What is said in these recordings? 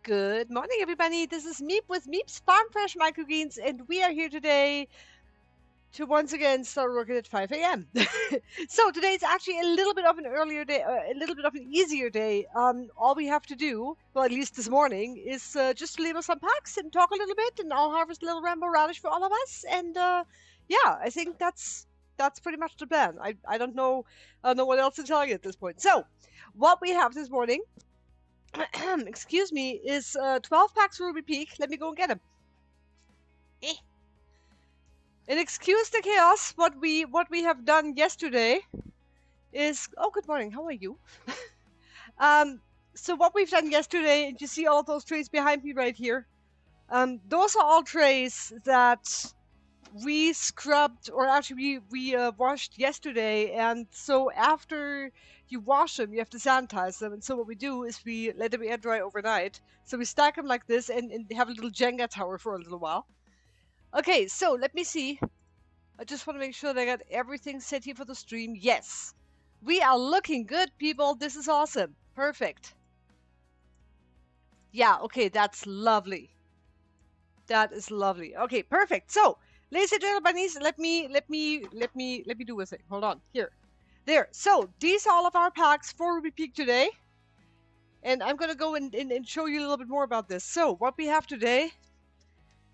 Good morning, everybody. This is Meep with Meep's Farm Fresh Microgreens, and we are here today to once again start working at 5 a.m. So today is actually a little bit of an earlier day, a little bit of an easier day. All we have to do, well, at least this morning, is just label some packs and talk a little bit, and I'll harvest a little rainbow radish for all of us. And yeah, I think that's pretty much the plan. I don't know what else to tell you at this point. So what we have this morning. Excuse me, is 12 packs Ruby Peak. Let me go and get them. And excuse the chaos. What we have done yesterday is... Oh, good morning. How are you? So what we've done yesterday, and you see all those trays behind me right here. Those are all trays that we scrubbed, or actually we washed yesterday. And so after you wash them, you have to sanitize them. And so what we do is we let them air dry overnight. So we stack them like this and have a little Jenga tower for a little while. Okay, so let me see. I just want to make sure that I got everything set here for the stream. Yes, we are looking good, people. This is awesome. Perfect. Yeah, okay, that's lovely. That is lovely. Okay, perfect. So, ladies and gentlemen, let me do a thing. Hold on. Here. There. So, these are all of our packs for Ruby Peak today. And I'm going to go and show you a little bit more about this. So, what we have today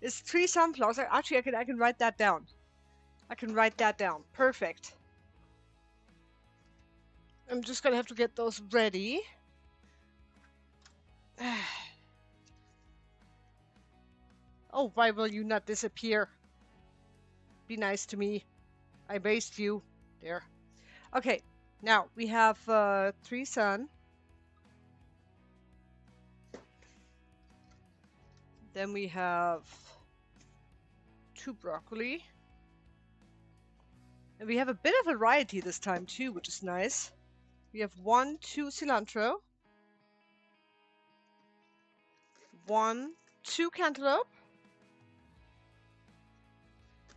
is 3 sunflowers. Actually, I can write that down. I can write that down. Perfect. I'm just going to have to get those ready. Oh, why will you not disappear? Be nice to me. I based you. There. Okay, now we have 3 sun. Then we have 2 broccoli. And we have a bit of variety this time too, which is nice. We have 1, 2 cilantro. 1, 2 cantaloupe.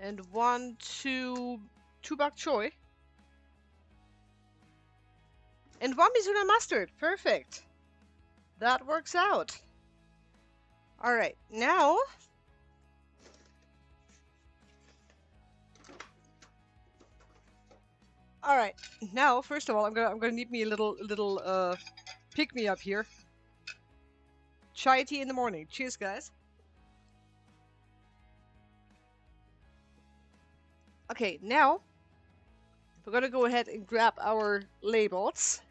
And 1, 2 bok choy. And 1 Mizuna mustard. Perfect. That works out. Alright, now... Alright, now, first of all, I'm gonna need me a little pick-me-up here. Chai tea in the morning. Cheers, guys. Okay, now we're gonna go ahead and grab our labels.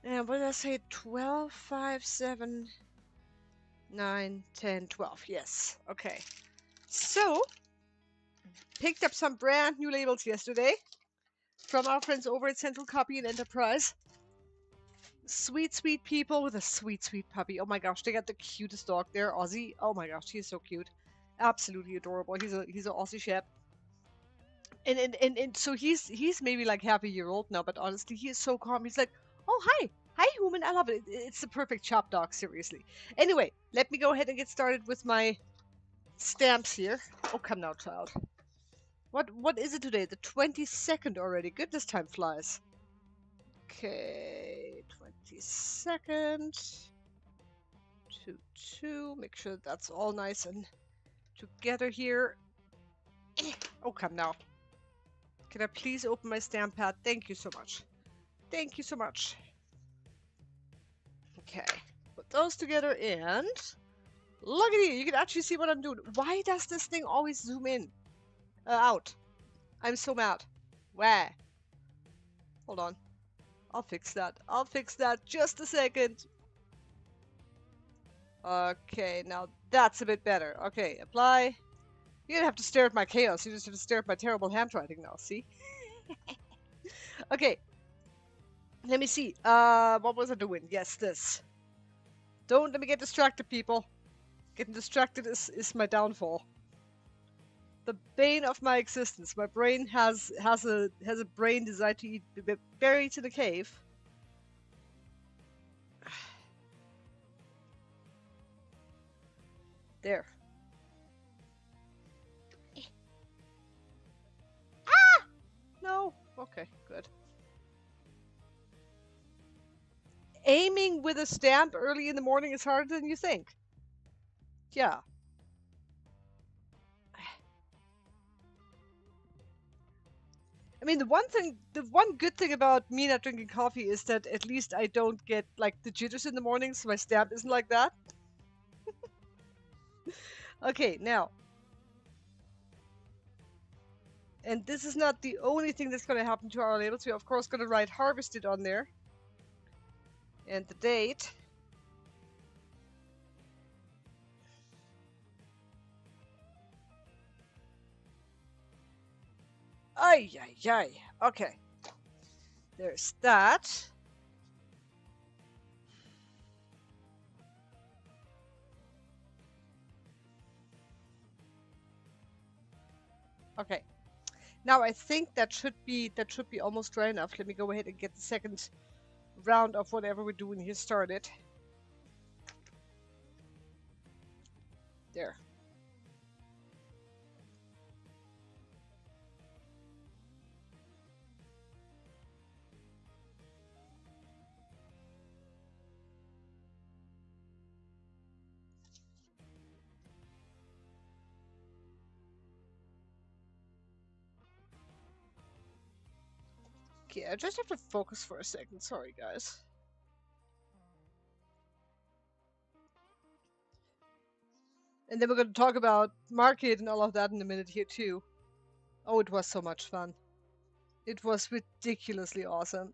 And what did I say? 12, 5, 7, 9, 10, 12. Yes. Okay. So, picked up some brand new labels yesterday from our friends over at Central Copy and Enterprise. Sweet, sweet people with a sweet, sweet puppy. Oh my gosh, they got the cutest dog there, Ozzy. Oh my gosh, he's so cute. Absolutely adorable. He's an Aussie Shep. And so he's maybe like half a year old now, but honestly, he is so calm. He's like, oh, hi, human. I love it. It's the perfect chop dog, seriously. Anyway, let me go ahead and get started with my stamps here. Oh, come now, child. What is it today? The 22nd already. Goodness, time flies. Okay, 22nd. 2-2. Make sure that's all nice and together here. Oh, come now. Can I please open my stamp pad? Thank you so much. Thank you so much. Okay, put those together and look at you. You can actually see what I'm doing. Why does this thing always zoom in? Out. I'm so mad. Where? Hold on. I'll fix that. I'll fix that. Just a second. Okay, now that's a bit better. Okay, apply. You don't have to stare at my chaos. You just have to stare at my terrible handwriting now. See? Okay. Let me see. What was I doing? Yes, this. Don't let me get distracted, people. Getting distracted is my downfall. The bane of my existence. My brain has a brain designed to eat berries in a cave. There. Ah! No. Okay, good. aiming with a stamp early in the morning is harder than you think. Yeah. I mean, the one good thing about me not drinking coffee is that at least I don't get like the jitters in the morning, so my stamp isn't like that. Okay, now, and this is not the only thing that's going to happen to our labels. We're of course going to write harvested on there, and the date. Ay, ay, ay. Okay. There's that. Okay. Now I think that should be almost dry enough. Let me go ahead and get the second round of whatever we're doing here started. There. Okay, I just have to focus for a second. Sorry, guys. And then we're going to talk about market and all of that in a minute here too. Oh, it was so much fun. It was ridiculously awesome.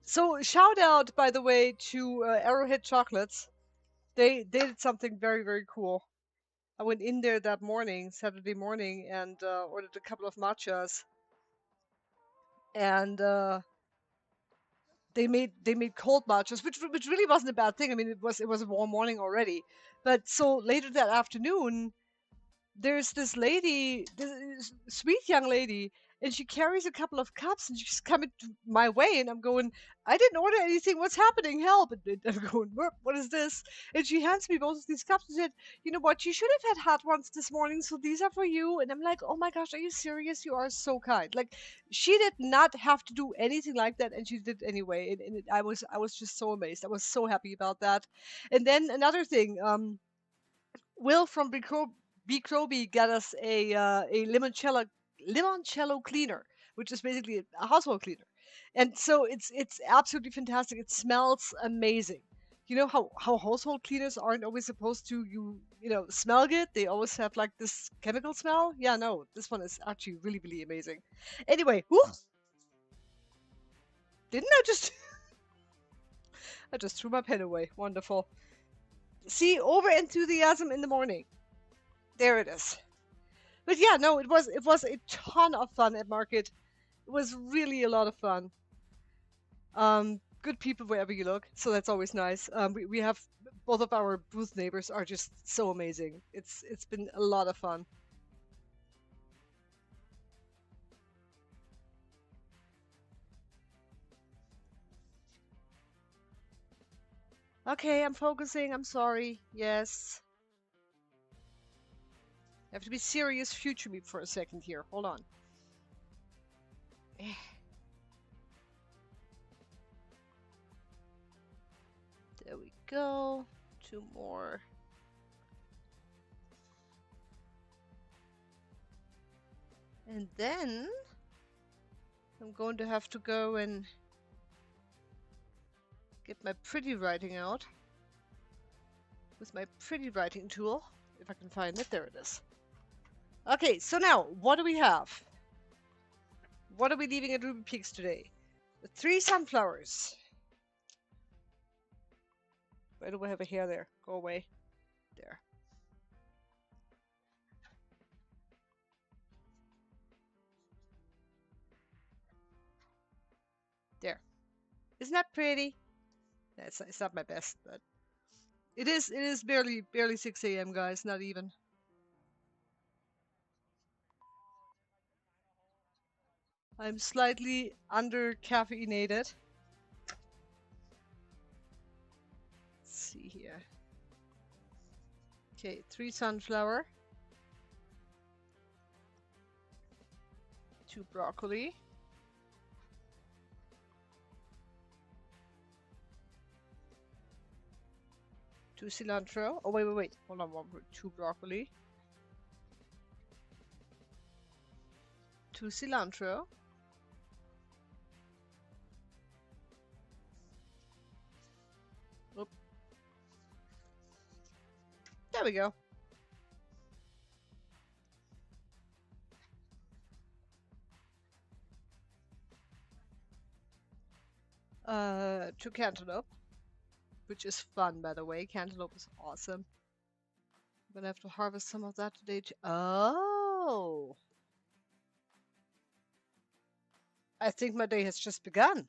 So shout out, by the way, to Arrowhead Chocolates. They did something very, very cool. I went in there that morning, Saturday morning, and ordered a couple of matchas. And they made cold matchas, which really wasn't a bad thing. I mean, it was a warm morning already. But so later that afternoon, there's this lady, this sweet young lady, and she carries a couple of cups, and she's coming my way, and I'm going, I didn't order anything. What's happening? Help! And I'm going, what is this? And she hands me both of these cups and said, you know what? You should have had hot ones this morning, so these are for you. And I'm like, oh my gosh, are you serious? You are so kind. Like, she did not have to do anything like that, and she did anyway. I was just so amazed. I was so happy about that. And then another thing, Will from B. Croby got us a limoncello cleaner, which is basically a household cleaner, and so it's absolutely fantastic. It smells amazing. You know how household cleaners aren't always supposed to smell good. They always have like this chemical smell. Yeah, no, this one is actually really really amazing. Anyway, whew, didn't I just I just threw my pen away. Wonderful. See, over enthusiasm in the morning. There it is. But yeah, no, it was a ton of fun at market. It was really a lot of fun. Good people wherever you look, so that's always nice. We have both of our booth neighbors are just so amazing. It's been a lot of fun. Okay, I'm focusing. I'm sorry. Yes. I have to be serious future me for a second here. Hold on. There we go. Two more. And then I'm going to have to go and get my pretty writing out with my pretty writing tool. If I can find it. There it is. Okay, so now, what do we have? What are we leaving at Ruby Peaks today? The 3 sunflowers. Why do I have a hair there? Go away. There. There. Isn't that pretty? It's not my best, but it is barely 6 a.m. guys, not even. I'm slightly under caffeinated. Let's see here. Okay, 3 sunflower. 2 broccoli. 2 cilantro. Oh, wait. Hold on, 2 broccoli. 2 cilantro. Oop. There we go. 2 cantaloupe, which is fun, by the way. Cantaloupe is awesome. I'm gonna have to harvest some of that today too. Oh! I think my day has just begun.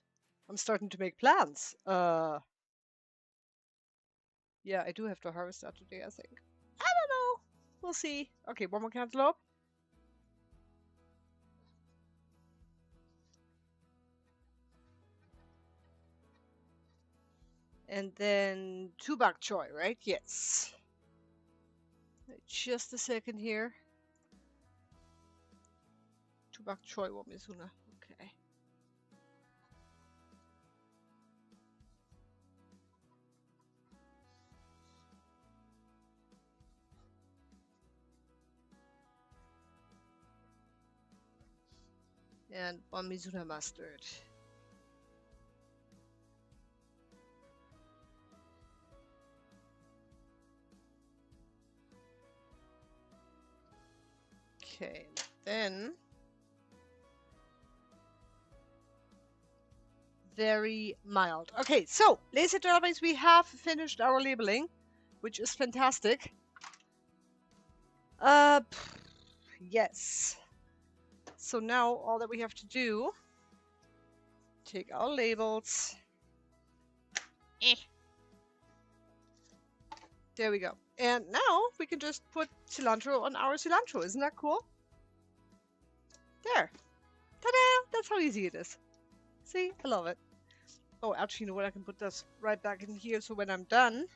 I'm starting to make plans. Yeah, I do have to harvest that today, I think. I don't know. We'll see. Okay, 1 more cantaloupe. And then 2 bok choy, right? Yes. Just a second here. 2 bok choy wo mizuna. Okay. And 1 mizuna mustard. Okay, then very mild. Okay, so ladies and gentlemen, we have finished our labeling, which is fantastic. Yes. So now all that we have to do, take our labels. There we go. And now we can just put cilantro on our cilantro. Isn't that cool? There. Ta-da! That's how easy it is. See? I love it. Oh, actually, you know what? I can put this right back in here, so when I'm done,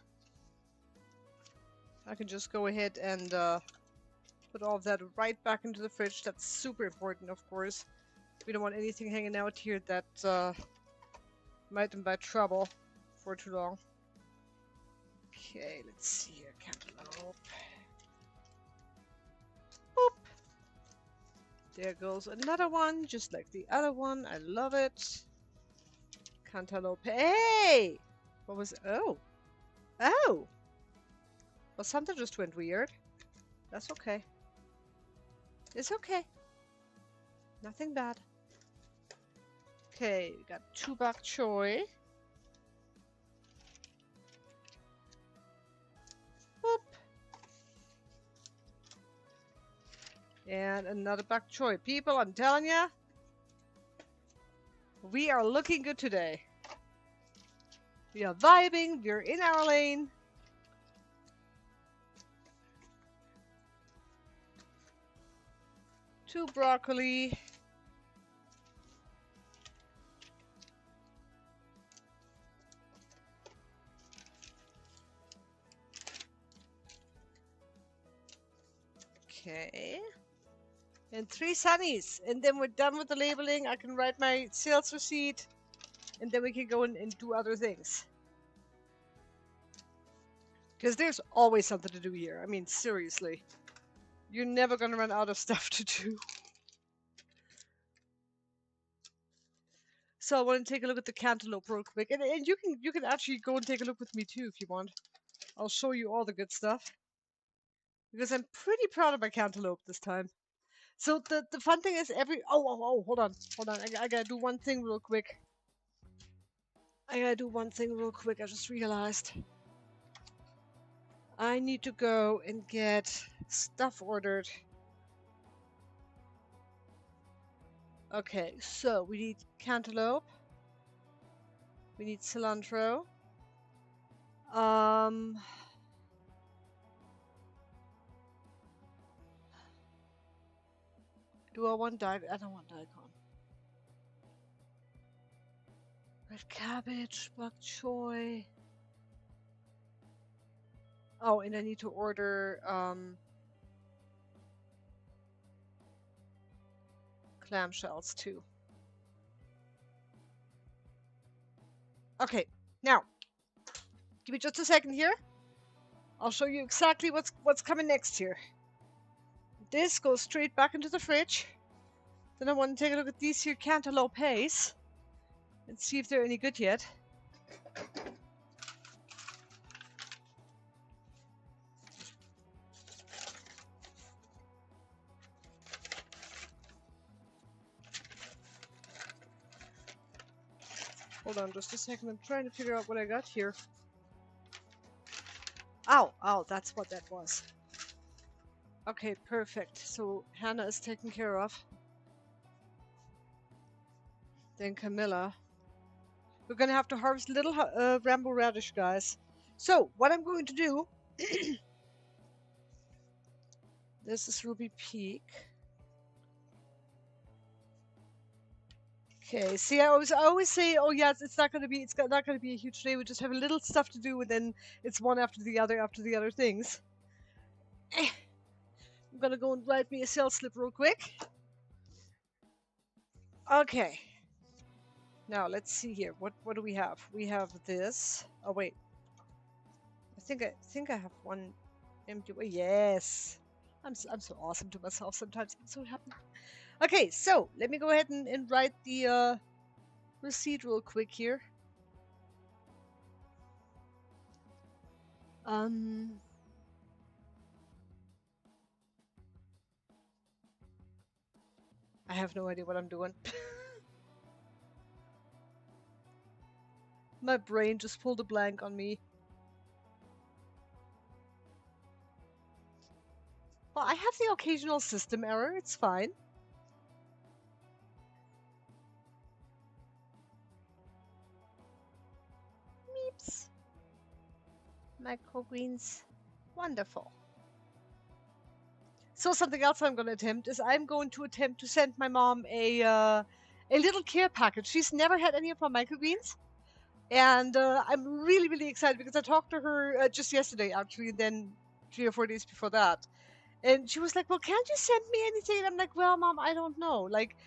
I can just go ahead and put all of that right back into the fridge. That's super important, of course. We don't want anything hanging out here that might invite trouble for too long. Okay, let's see here. Cantaloupe. Boop. There goes another one, just like the other one. I love it. Cantaloupe. Hey! What was... Oh! Oh! Well, something just went weird. That's okay. It's okay. Nothing bad. Okay, we got 2 bok choy. Boop. And another bok choy. People, I'm telling ya, we are looking good today. We are vibing. We're in our lane. Two broccoli. Okay. And 3 sunnies. And then we're done with the labeling. I can write my sales receipt. And then we can go and do other things. Because there's always something to do here. I mean, seriously. You're never going to run out of stuff to do. So I want to take a look at the cantaloupe real quick. And you can actually go and take a look with me too if you want. I'll show you all the good stuff. Because I'm pretty proud of my cantaloupe this time. So the fun thing is hold on. I gotta do one thing real quick. I just realized. I need to go and get stuff ordered. Okay, so we need cantaloupe. We need cilantro. Do I want daikon? I don't want daikon. Red cabbage, bok choy. Oh, and I need to order clamshells too. Okay, now give me just a second here. I'll show you exactly what's coming next here. This goes straight back into the fridge. Then I want to take a look at these here cantaloupes and see if they're any good yet. Hold on just a second, I'm trying to figure out what I got here. Ow, that's what that was. Okay, perfect. So Hannah is taken care of. Then Camilla. We're gonna have to harvest little Rambo radish, guys. So what I'm going to do. This is Ruby Peak. Okay, see, I always say, oh yeah, it's not gonna be a huge day. We just have a little stuff to do, and then it's one after the other things. I'm gonna go and write me a sales slip real quick. Okay. Now let's see here. What do we have? We have this. Oh wait. I think I have one empty. Yes. I'm so awesome to myself sometimes. I'm so happy. Okay, so let me go ahead and write the receipt real quick here. I have no idea what I'm doing. My brain just pulled a blank on me. Well, I have the occasional system error. It's fine. Meeps. Microgreens. Wonderful. So something else I'm going to attempt is I'm going to attempt to send my mom a little care package. She's never had any of my microgreens. And I'm really, really excited because I talked to her just yesterday, actually, and then 3 or 4 days before that. And she was like, well, can't you send me anything? And I'm like, well, Mom, I don't know. Like,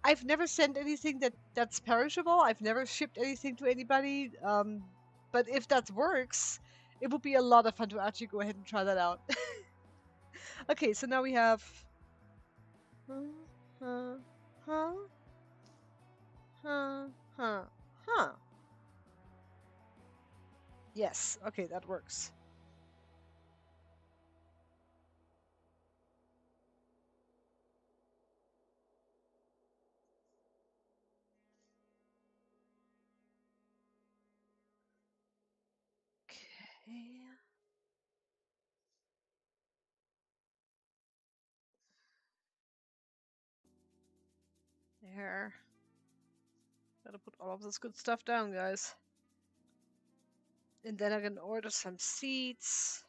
I've never sent anything that's perishable. I've never shipped anything to anybody. But if that works, it would be a lot of fun to actually go ahead and try that out. Okay, so now we have... Yes, okay, that works. Okay. There. Gotta put all of this good stuff down, guys. And then I can order some seeds.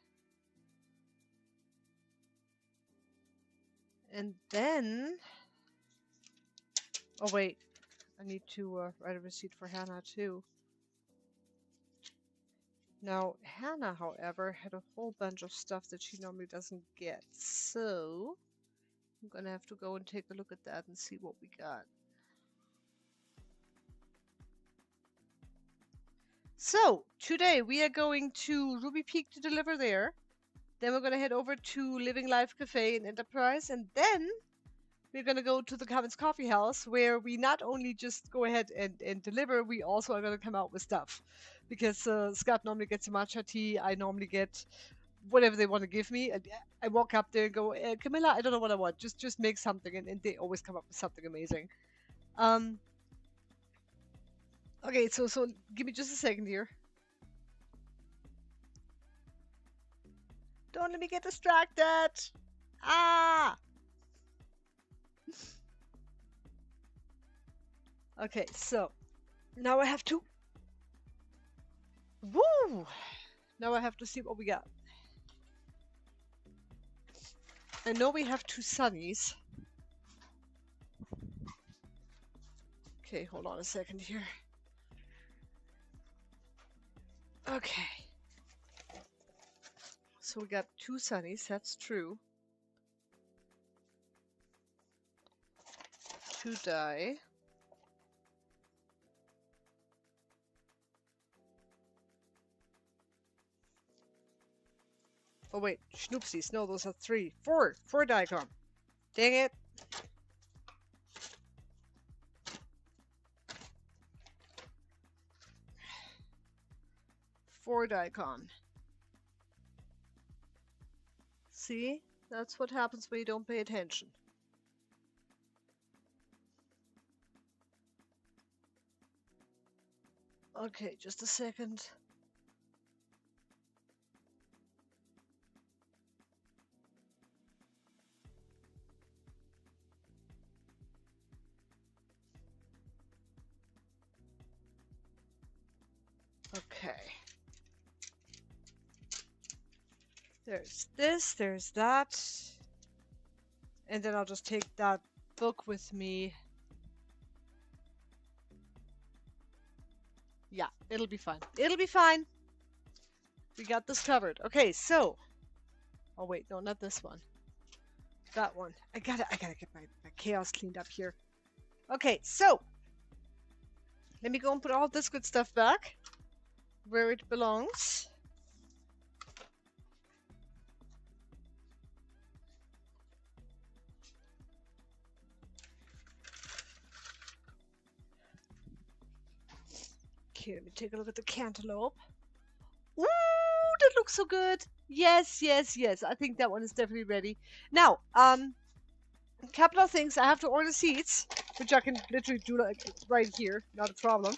And then... Oh, wait. I need to write a receipt for Hannah, too. Now, Hannah, however, had a whole bunch of stuff that she normally doesn't get. So, I'm gonna have to go and take a look at that and see what we got. So, today we are going to Ruby Peak to deliver there. Then we're gonna head over to Living Life Cafe and Enterprise. And then we're gonna go to the Commons Coffee House, where we not only just go ahead and deliver, we also are gonna come out with stuff. Because Scott normally gets a matcha tea, I normally get whatever they want to give me. I walk up there and go, Camilla, I don't know what I want. Just make something, and they always come up with something amazing. Okay, so give me just a second here. Don't let me get distracted. Ah. Okay, so now I have to. Woo! Now I have to see what we got. I know we have 2 sunnies. Okay, hold on a second here. Okay. So we got 2 sunnies, that's true. 2 dye. Oh wait, schnoopsies. No, those are 3. 4. 4 daikon. Dang it. 4 daikon. See? That's what happens when you don't pay attention. Okay, just a second. Okay. There's this, there's that. And then I'll just take that book with me. Yeah, it'll be fine. It'll be fine. We got this covered. Okay, so. Oh wait, no, not this one. That one. I gotta get my chaos cleaned up here. Okay, so. Let me go and put all this good stuff back where it belongs. Okay, let me take a look at the cantaloupe. Ooh, that looks so good. Yes, yes, yes. I think that one is definitely ready. Now, a couple of things. I have to order seeds, which I can literally do like right here. Not a problem.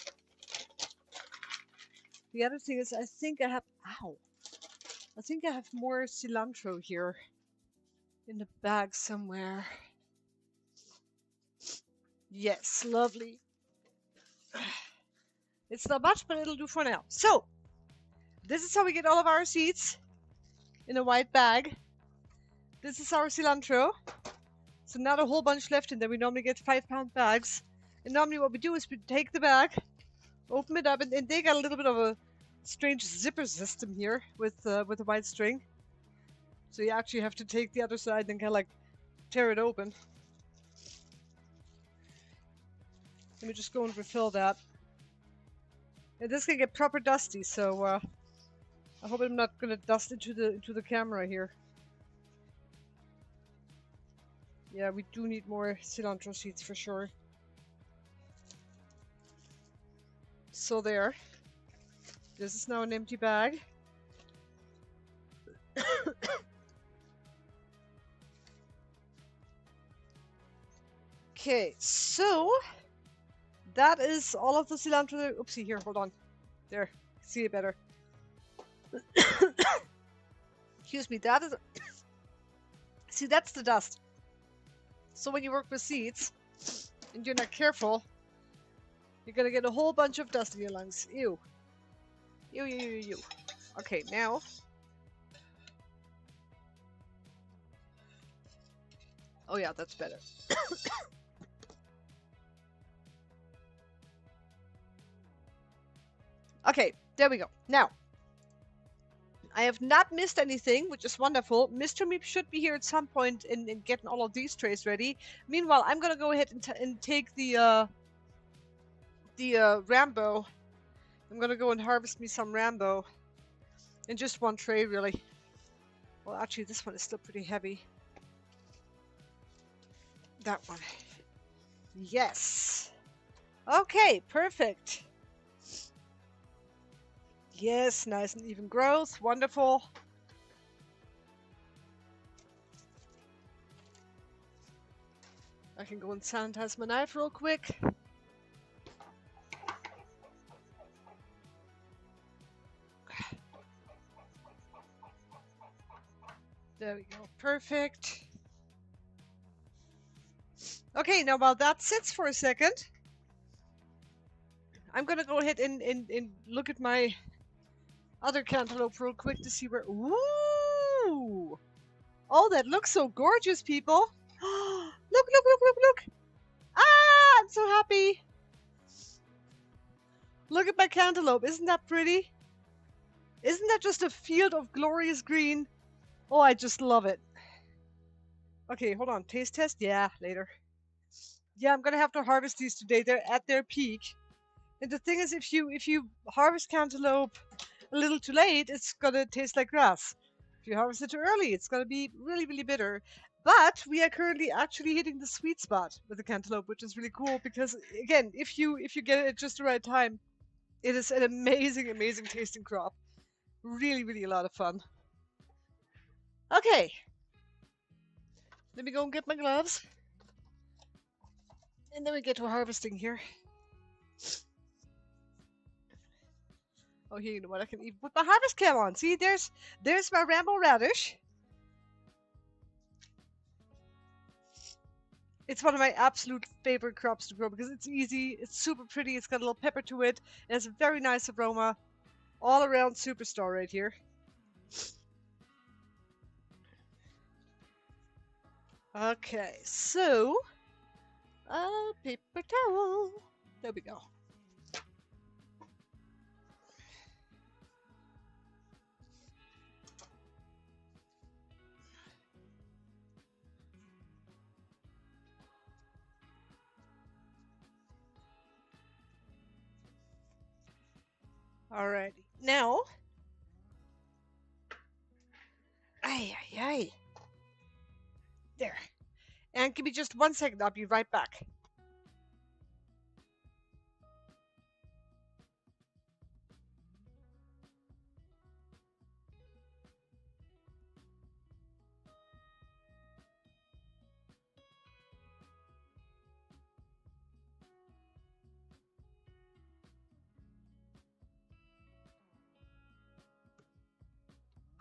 The other thing is I think I have... Ow. I think I have more cilantro here in the bag somewhere. Yes, lovely. It's not much, but it'll do for now. So, this is how we get all of our seeds in a white bag. This is our cilantro. So not a whole bunch left in there. We normally get 5-pound bags. And normally what we do is we take the bag, open it up, and they got a little bit of a strange zipper system here with a white string. So you actually have to take the other side and kind of like tear it open. Let me just go and refill that. And this can get proper dusty, so I hope I'm not gonna dust into the camera here. Yeah, we do need more cilantro seeds for sure. So there. This is now an empty bag. Okay, so that is all of the cilantro. Oopsie, here, hold on. There, see it better. Excuse me, that is... See, that's the dust. So when you work with seeds, and you're not careful, you're gonna get a whole bunch of dust in your lungs. Ew. Ew, ew, ew, ew. Okay, now... Oh yeah, that's better. Okay, there we go. Now, I have not missed anything, which is wonderful. Mr. Meep should be here at some point in getting all of these trays ready. Meanwhile, I'm gonna go ahead and take the Rambo. I'm gonna go and harvest me some Rambo. In just one tray, really. Well, actually, this one is still pretty heavy. That one. Yes. Okay, perfect. Yes, nice and even growth. Wonderful. I can go and sanitize my knife real quick. There we go. Perfect. Okay, now while that sits for a second, I'm gonna go ahead and look at my other cantaloupe real quick to see where... Ooh! Oh, that looks so gorgeous, people! Look, look, look, look, look! Ah! I'm so happy! Look at my cantaloupe. Isn't that pretty? Isn't that just a field of glorious green? Oh, I just love it. Okay, hold on. Taste test? Yeah, later. Yeah, I'm gonna have to harvest these today. They're at their peak. And the thing is, if you harvest cantaloupe a little too late, it's gonna taste like grass. If you harvest it too early, it's going to be really, really bitter. But we are currently actually hitting the sweet spot with the cantaloupe, which is really cool because again, if you get it at just the right time, it is an amazing, amazing tasting crop. Really, really a lot of fun. Okay, let me go and get my gloves, and then we get to harvesting here. Oh, here, you know what? I can even put my harvest cam on. See, there's my rainbow radish. It's one of my absolute favorite crops to grow because it's easy, it's super pretty, it's got a little pepper to it, it has a very nice aroma. All around superstar right here. Okay, so paper towel. There we go. Alrighty. Now, ay, ay, ay. There. And give me just 1 second, I'll be right back.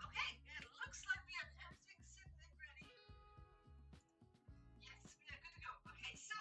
Okay, it looks like we have everything set and ready. Yes, we are good to go. Okay, so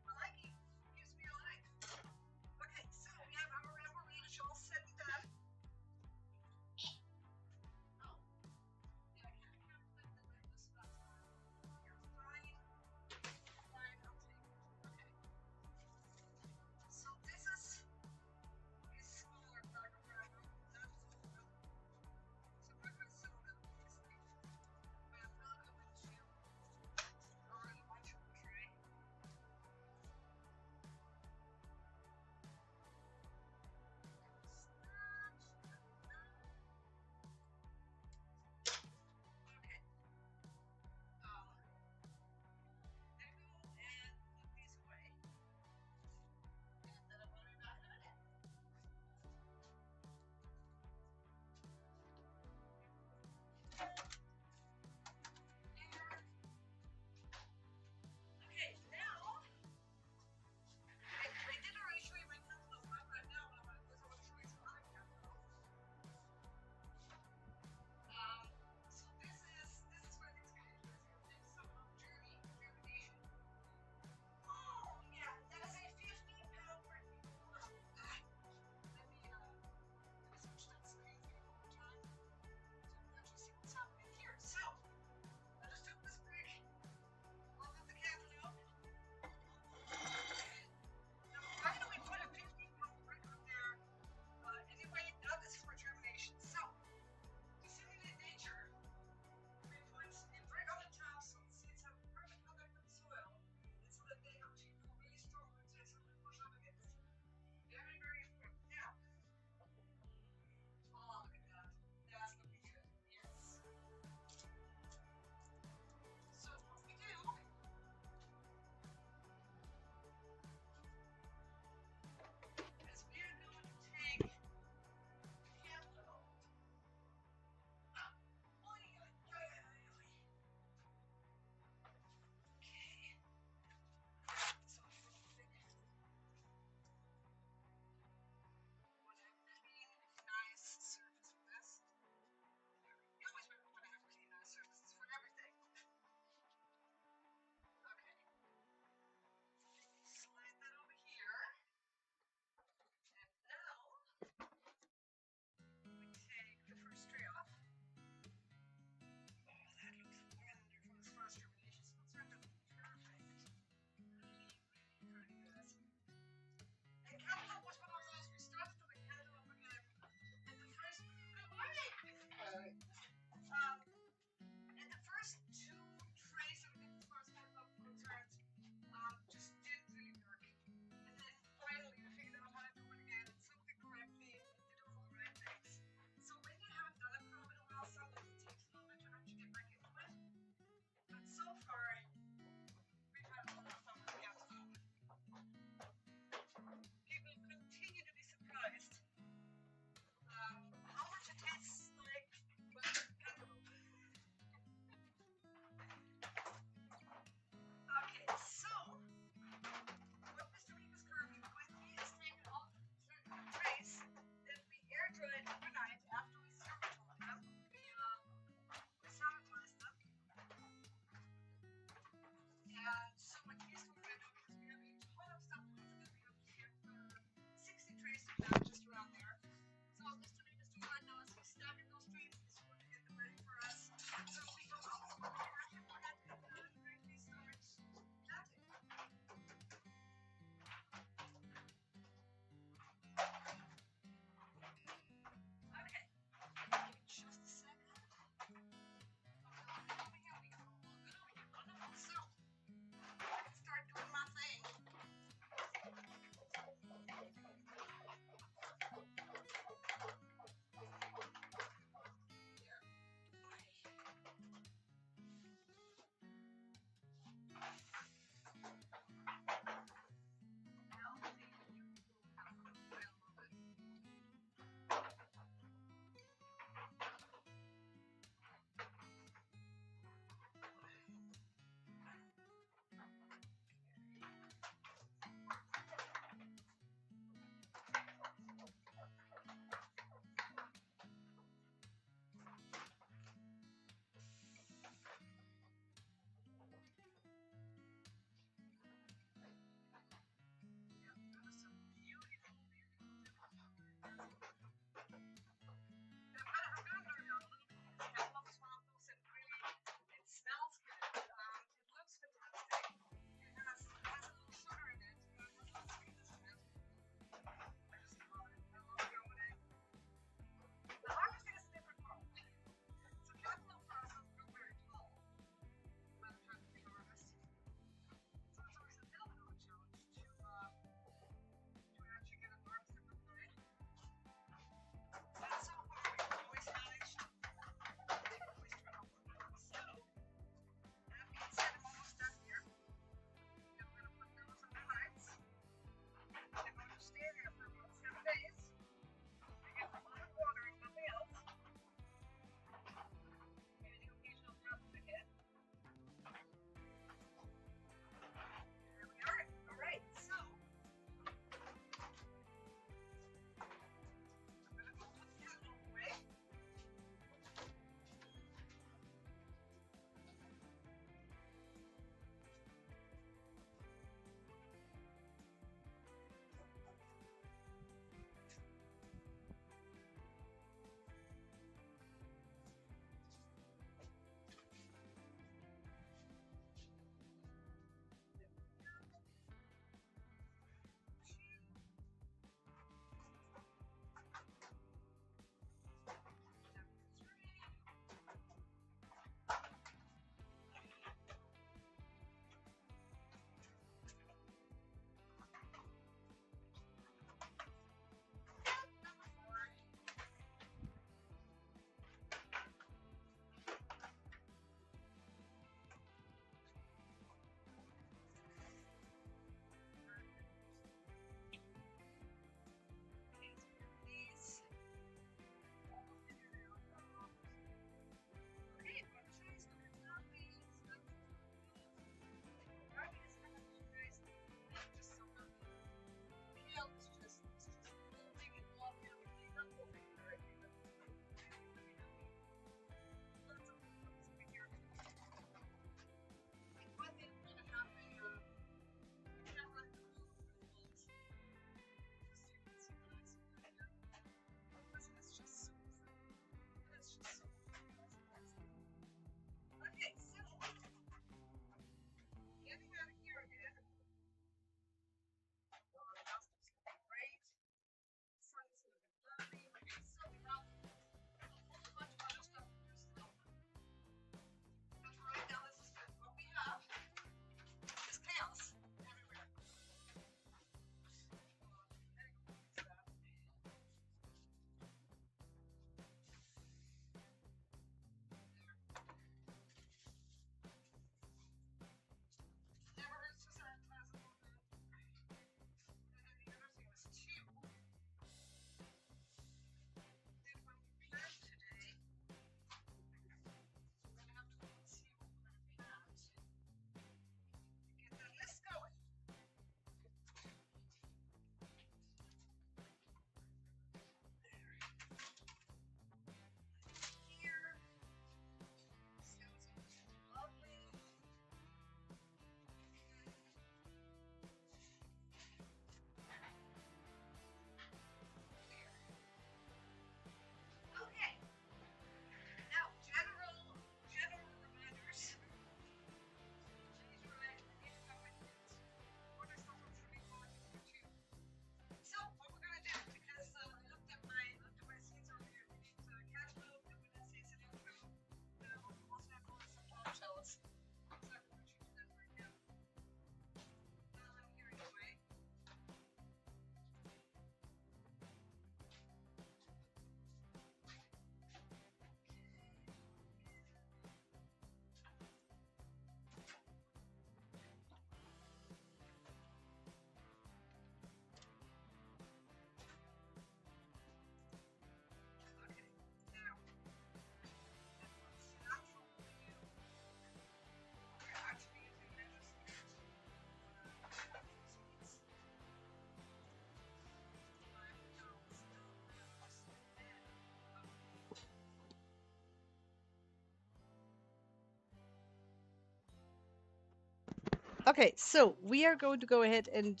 Okay, so we are going to go ahead and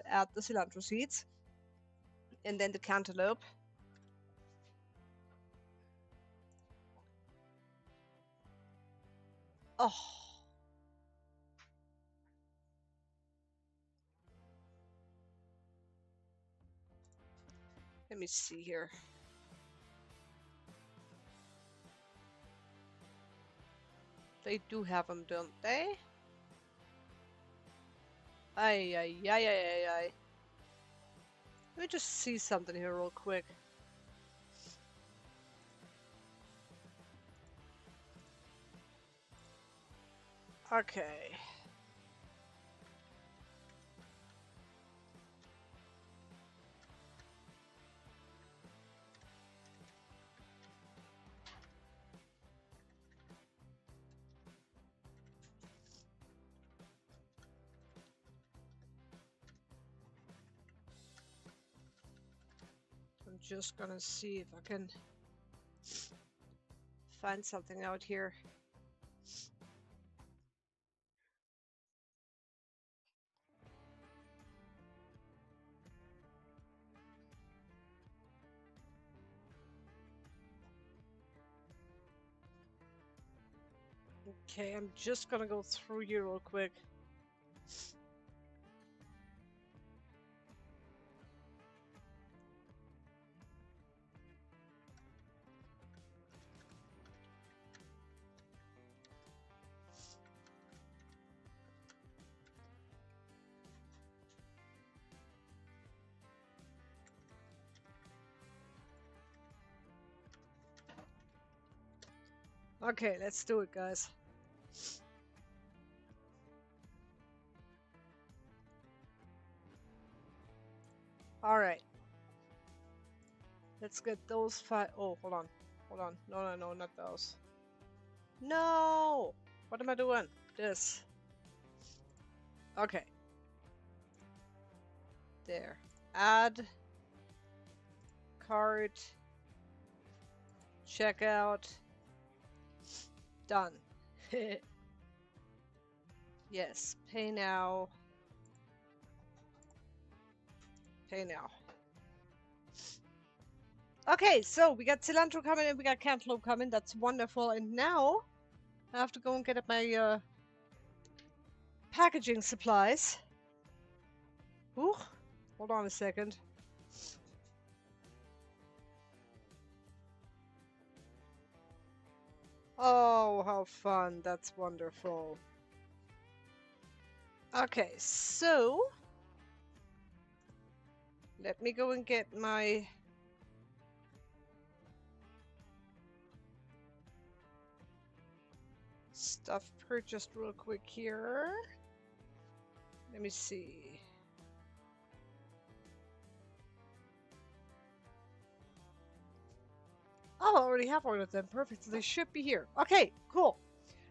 add the cilantro seeds and then the cantaloupe. Oh, let me see here. They do have them, don't they? Ay, ay, ay, ay, ay, ay. Let me just see something here real quick. Okay. I'm just gonna see if I can find something out here. Okay, I'm just gonna go through here real quick. Okay, let's do it, guys. All right. Let's get those five. Oh, hold on. Hold on. No, no, no, not those. No! What am I doing? This. Okay. There. Add. Cart. Checkout. Done. Yes. Pay now. Pay now. Okay, so we got cilantro coming and we got cantaloupe coming. That's wonderful. And now I have to go and get my packaging supplies. Ooh, hold on a second. Oh, how fun. That's wonderful. Okay, so let me go and get my stuff purchased real quick here. Let me see. Oh, I already have one of them. Perfect. So they should be here. Okay, cool.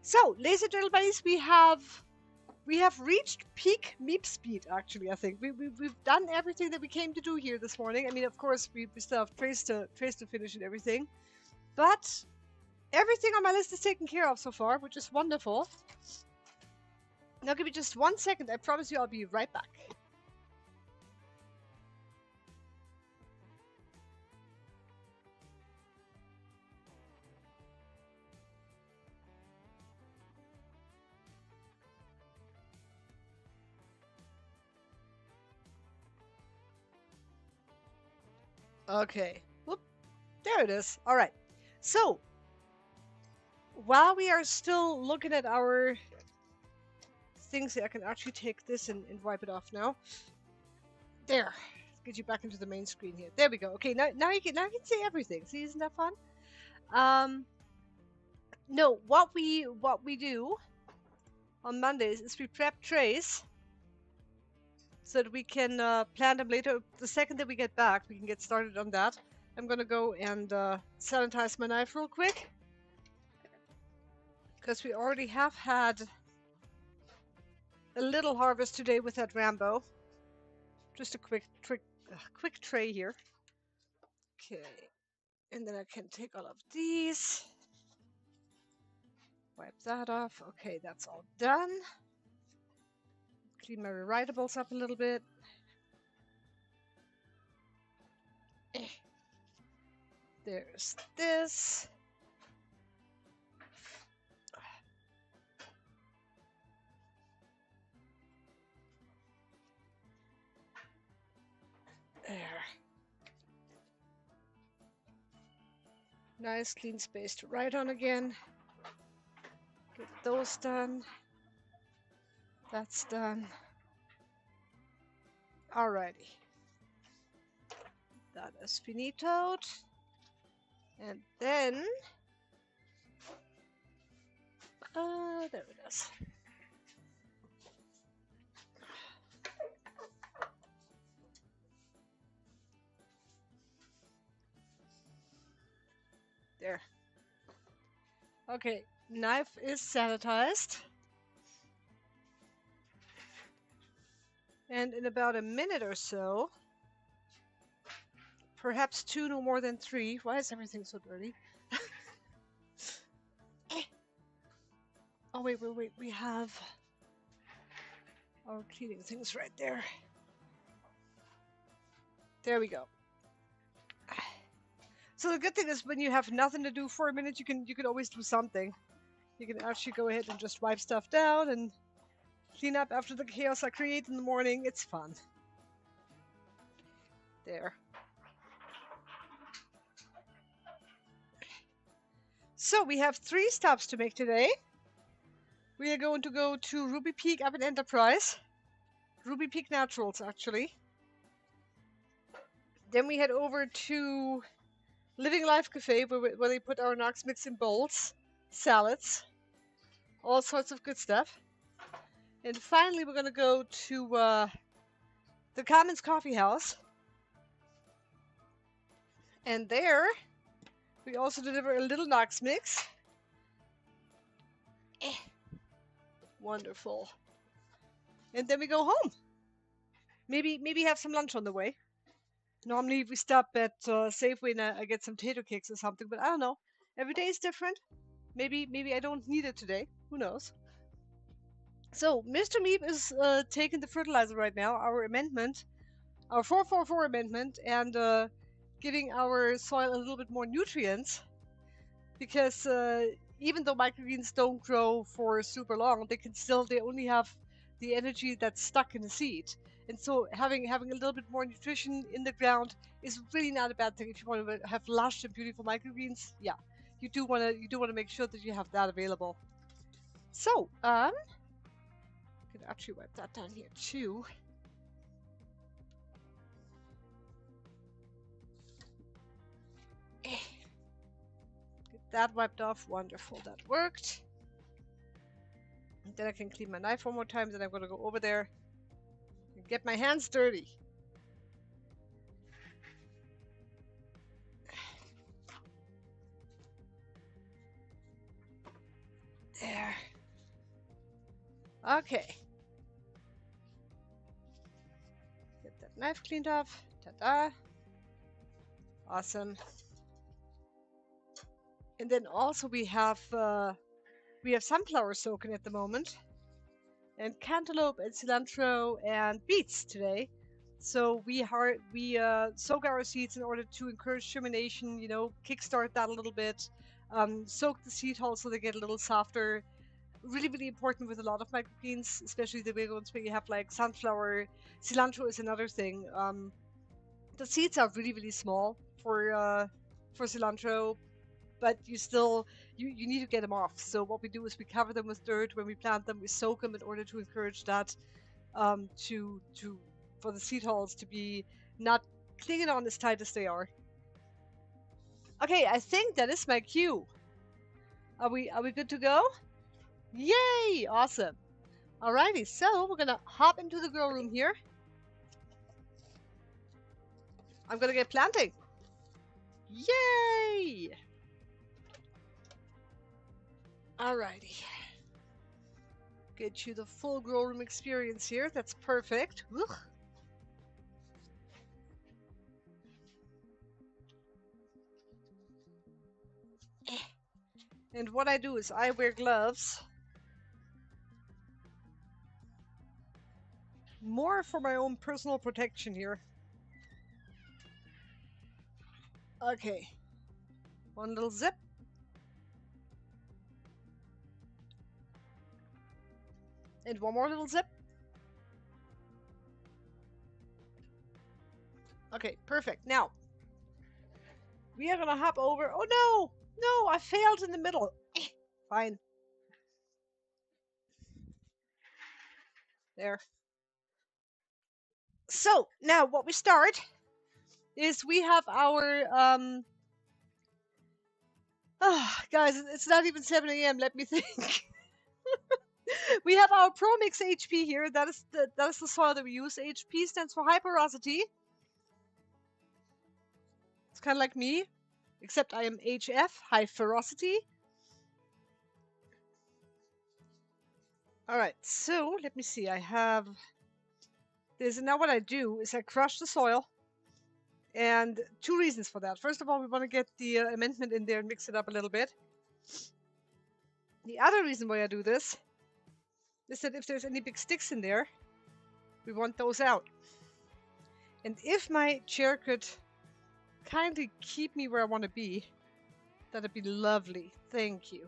So, ladies and gentlemen, we have reached peak Meep speed. Actually, I think we've done everything that we came to do here this morning. I mean, of course, we still have trays to finish and everything, but everything on my list is taken care of so far, which is wonderful. Now, give me just 1 second. I promise you, I'll be right back. Okay. Whoop. There it is. All right. So, while we are still looking at our things, I can actually take this and wipe it off now. There. Get you back into the main screen here. There we go. Okay, now you can see everything. See, isn't that fun? No, what we do on Mondays is we prep trays so that we can plan them later. The second that we get back, we can get started on that. I'm gonna go and sanitize my knife real quick because we already have had a little harvest today with that Rambo. Just a quick tray here. Okay, and then I can take all of these. Wipe that off. Okay, that's all done. clean my rewritables up a little bit. There's this. There. Nice clean space to write on again. Get those done. That's done. Alrighty. That is finitoed. And then, there it is. There. Okay, knife is sanitized. And in about a minute or so, perhaps 2, no more than 3. Why is everything so dirty? Oh, wait. We have our cleaning things right there. There we go. So the good thing is when you have nothing to do for a minute, you can always do something. You can actually go ahead and just wipe stuff down and clean up after the chaos I create in the morning. It's fun. There. So we have 3 stops to make today. We are going to go to Ruby Peak up in Enterprise. Ruby Peak Naturals, actually. Then we head over to Living Life Cafe, where they put our Knox Mix in bowls, salads, all sorts of good stuff. And finally, we're going to go to the Commons Coffee House. And there, we also deliver a little Knox Mix. Wonderful. And then we go home. Maybe have some lunch on the way. Normally we stop at Safeway and I get some tater cakes or something, but I don't know. Every day is different. Maybe I don't need it today. Who knows? So Mr. Meep is taking the fertilizer right now, our amendment, our 444 amendment, and giving our soil a little bit more nutrients. Because even though microgreens don't grow for super long, they only have the energy that's stuck in the seed. And so having a little bit more nutrition in the ground is really not a bad thing if you want to have lush and beautiful microgreens. Yeah, you do want to make sure that you have that available. So I could actually wipe that down here too. Get that wiped off. Wonderful, that worked. And then I can clean my knife one more time. Then I'm going to go over there and get my hands dirty. There. Okay. Get that knife cleaned off. Ta-da. Awesome. And then also we have sunflower soaking at the moment, and cantaloupe and cilantro and beets today. So we soak our seeds in order to encourage germination. You know, kickstart that a little bit. Soak the seed hulls so they get a little softer. Really, really important with a lot of microgreens, especially the big ones where you have like sunflower. Cilantro is another thing. The seeds are really, really small for cilantro, but you need to get them off. So what we do is we cover them with dirt when we plant them. We soak them in order to encourage that for the seed hulls to be not clinging on as tight as they are. Okay, I think that is my cue. Are we good to go? Yay! Awesome. Alrighty, so we're gonna hop into the grow room here. I'm gonna get planting. Yay! Alrighty. Get you the full grow room experience here. That's perfect. Ugh. And what I do is I wear gloves. more for my own personal protection here. Okay. One little zip. And one more little zip. Okay, perfect. Now, we are gonna hop over. Oh no! No, I failed in the middle. Fine. There. So, now what we start is we have our, guys, it's not even 7 a.m. Let me think. We have our Pro Mix HP here. That is the soil that we use. HP stands for high porosity. It's kind of like me, except I am HF, high ferocity. All right, so let me see. I have this, and now what I do is I crush the soil, and two reasons for that. First of all, we want to get the amendment in there and mix it up a little bit. The other reason why I do this is that if there's any big sticks in there, we want those out. And if my chair could kindly keep me where I want to be, that'd be lovely. Thank you.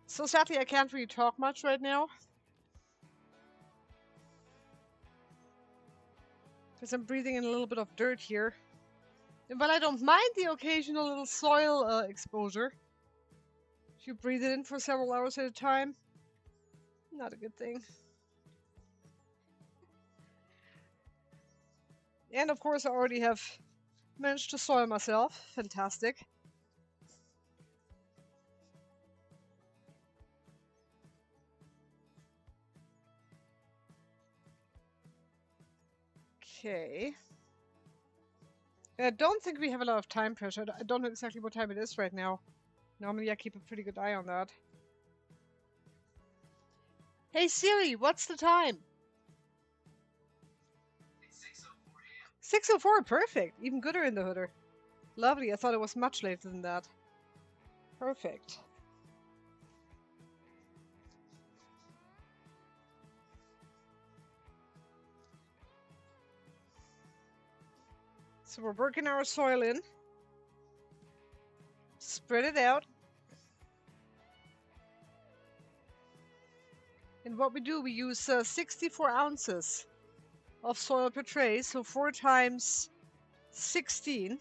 So sadly, I can't really talk much right now, because I'm breathing in a little bit of dirt here. But I don't mind the occasional little soil exposure. If you breathe it in for several hours at a time, not a good thing. And of course, I already have managed to soil myself. Fantastic. Okay. I don't think we have a lot of time pressure. I don't know exactly what time it is right now. Normally I keep a pretty good eye on that. Hey Siri, what's the time? It's 6:04 a.m. 6:04, perfect. Even gooder in the hooder. Lovely, I thought it was much later than that. Perfect. So we're working our soil in. Spread it out. And what we do, we use 64 ounces of soil per tray, so 4 times 16.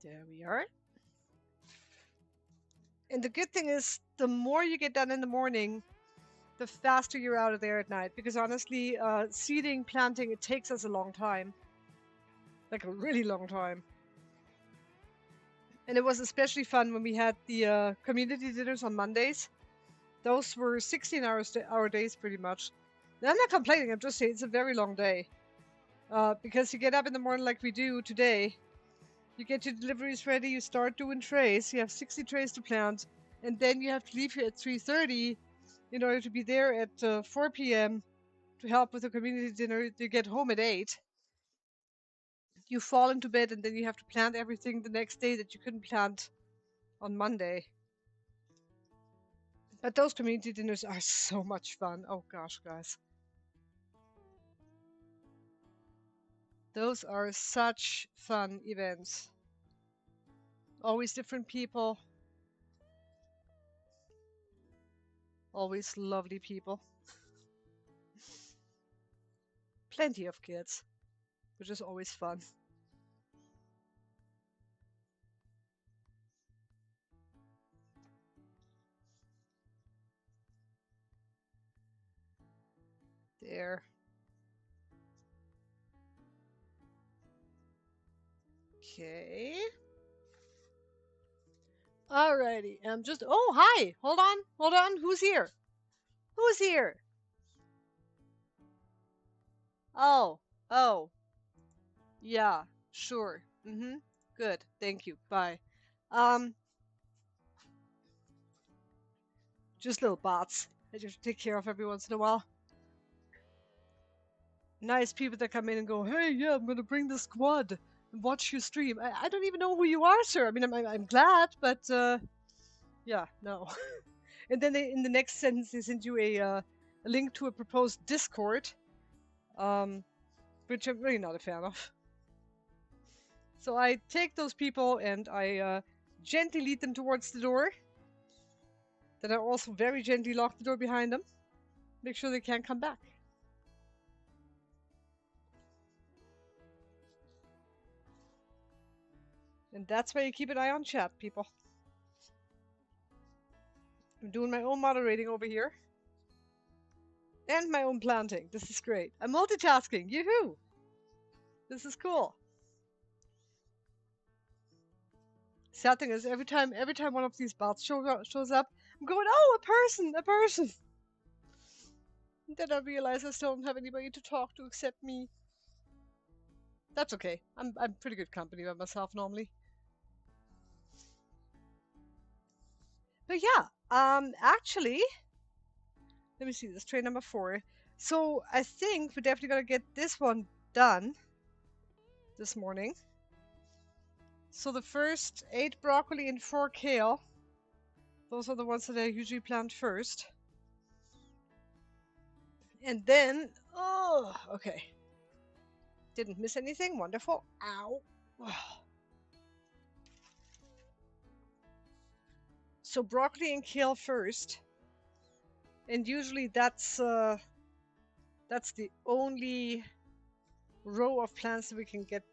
There we are. And the good thing is, the more you get done in the morning, the faster you're out of there at night. Because honestly, seeding, planting, it takes us a long time. Like a really long time. And it was especially fun when we had the community dinners on Mondays. Those were 16-hour days pretty much. And I'm not complaining, I'm just saying it's a very long day. Because you get up in the morning like we do today. You get your deliveries ready, you start doing trays, you have 60 trays to plant, and then you have to leave here at 3:30 in order to be there at 4 p.m. to help with the community dinner. You get home at 8. You fall into bed, and then you have to plant everything the next day that you couldn't plant on Monday. But those community dinners are so much fun. Oh gosh, guys. Those are such fun events. Always different people. Always lovely people. Plenty of kids, which is always fun. There. Okay. Alrighty. Oh, hi. Hold on. Hold on. Who's here? Who's here? Oh. Oh. Yeah. Sure. Good. Thank you. Bye. Um. Just little bots that you have to take care of every once in a while. Nice people that come in and go, hey, yeah, I'm going to bring the squad and watch you stream. I don't even know who you are, sir. I mean, I'm glad, but yeah, no. And then in the next sentence, they send you a link to a proposed Discord, which I'm really not a fan of. So I take those people and I gently lead them towards the door. Then I also very gently lock the door behind them. Make sure they can't come back. And that's why you keep an eye on chat, people. I'm doing my own moderating over here. And my own planting. This is great. I'm multitasking. Yoo-hoo! This is cool. Sad thing is, every time one of these bots shows up, I'm going, oh, a person. And then I realize I still don't have anybody to talk to except me. That's okay. I'm pretty good company by myself normally. But yeah, actually, let me see. This train number 4. So I think we're definitely gonna get this one done this morning. So the first 8 broccoli and 4 kale. Those are the ones that I usually plant first. And then, oh, okay. Didn't miss anything. Wonderful. Ow. So broccoli and kale first. And usually that's the only row of plants that we can get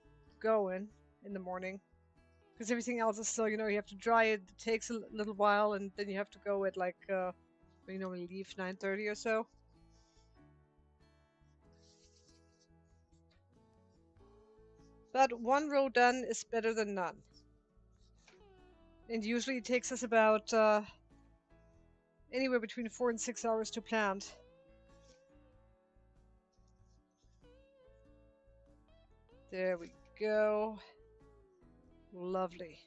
going in the morning. Because everything else is still, you know, you have to dry it. It takes a little while, and then you have to go at like, you know, we leave 9:30 or so. But one row done is better than none. And usually it takes us about anywhere between 4 and 6 hours to plant. There we go. Lovely.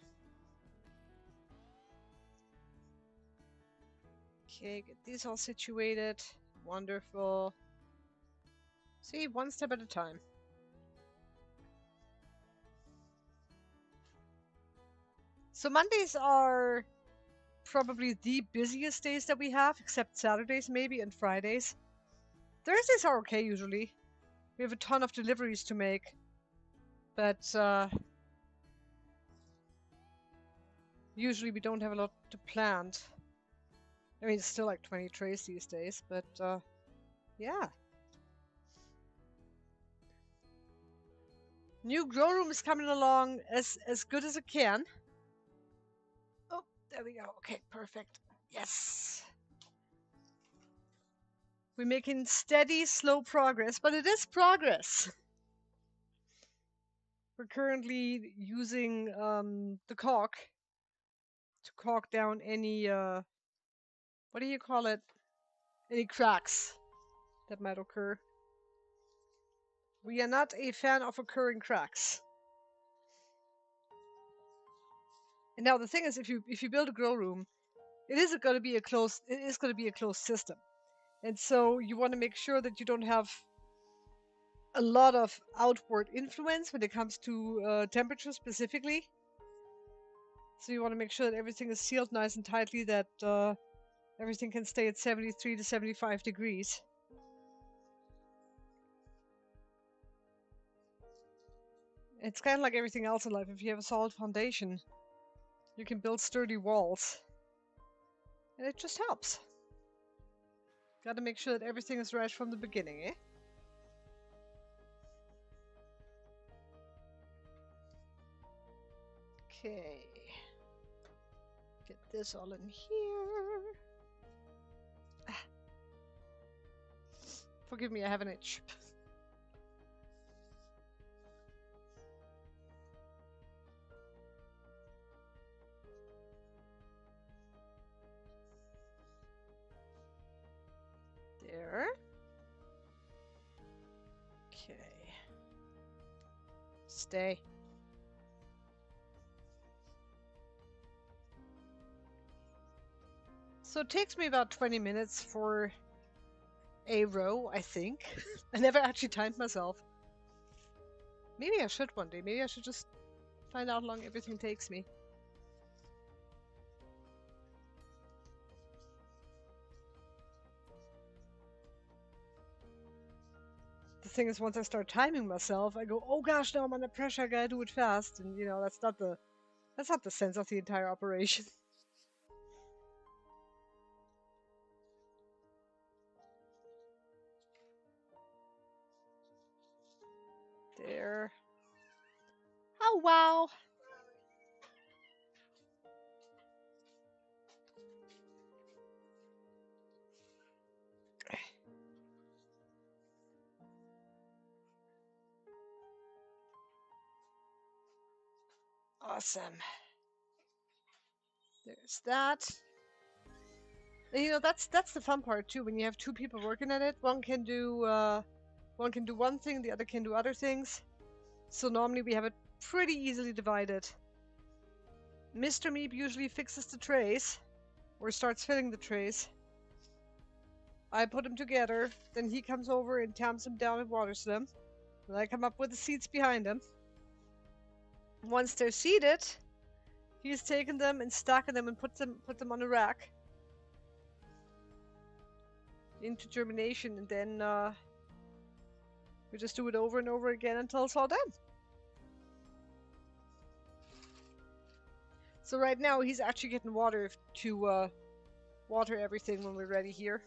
Okay, get these all situated. Wonderful. See, one step at a time. So Mondays are probably the busiest days that we have, except Saturdays maybe and Fridays. Thursdays are okay usually. We have a ton of deliveries to make. But usually we don't have a lot to plant. I mean, it's still like 20 trays these days, but yeah. New grow room is coming along as good as it can. Oh, there we go. Okay, perfect. Yes. We're making steady, slow progress, but it is progress. We're currently using the caulk to caulk down any, what do you call it? Any cracks that might occur. We are not a fan of occurring cracks. And now the thing is, if you build a grow room, it is going to be a closed system, and so you want to make sure that you don't have a lot of outward influence when it comes to temperature specifically. So you want to make sure that everything is sealed nice and tightly, that everything can stay at 73 to 75 degrees. It's kind of like everything else in life. If you have a solid foundation, you can build sturdy walls. And it just helps. Gotta make sure that everything is right from the beginning, eh? Okay. Get this all in here. Ah. Forgive me, I have an itch. There. Okay. Stay. So it takes me about 20 minutes for a row, I think. I never actually timed myself. Maybe I should one day. Maybe I should just find out how long everything takes me. The thing is, once I start timing myself, I go, "Oh gosh, now I'm under pressure. I gotta do it fast." And that's not the sense of the entire operation. There. Oh wow. Awesome. There's that. And, that's the fun part too. When you have two people working at it, one can do one thing, the other can do other things. So normally we have it pretty easily divided. Mr. Meep usually fixes the trays, or starts filling the trays. I put them together, then he comes over and tamps them down and waters them. Then I come up with the seats behind them. Once they're seated, he's taken them and stacking them and put them on a rack into germination, and then we just do it over and over again until it's all done. So right now he's actually getting water to water everything when we're ready here.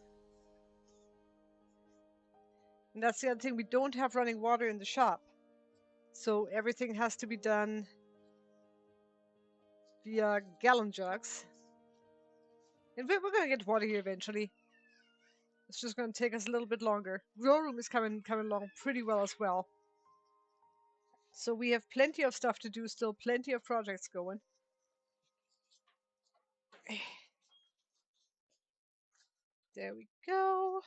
And that's the other thing, we don't have running water in the shop. So everything has to be done via gallon jugs. And we're going to get water here eventually. It's just going to take us a little bit longer. Grow room is coming along pretty well as well. So we have plenty of stuff to do still, plenty of projects going. There we go.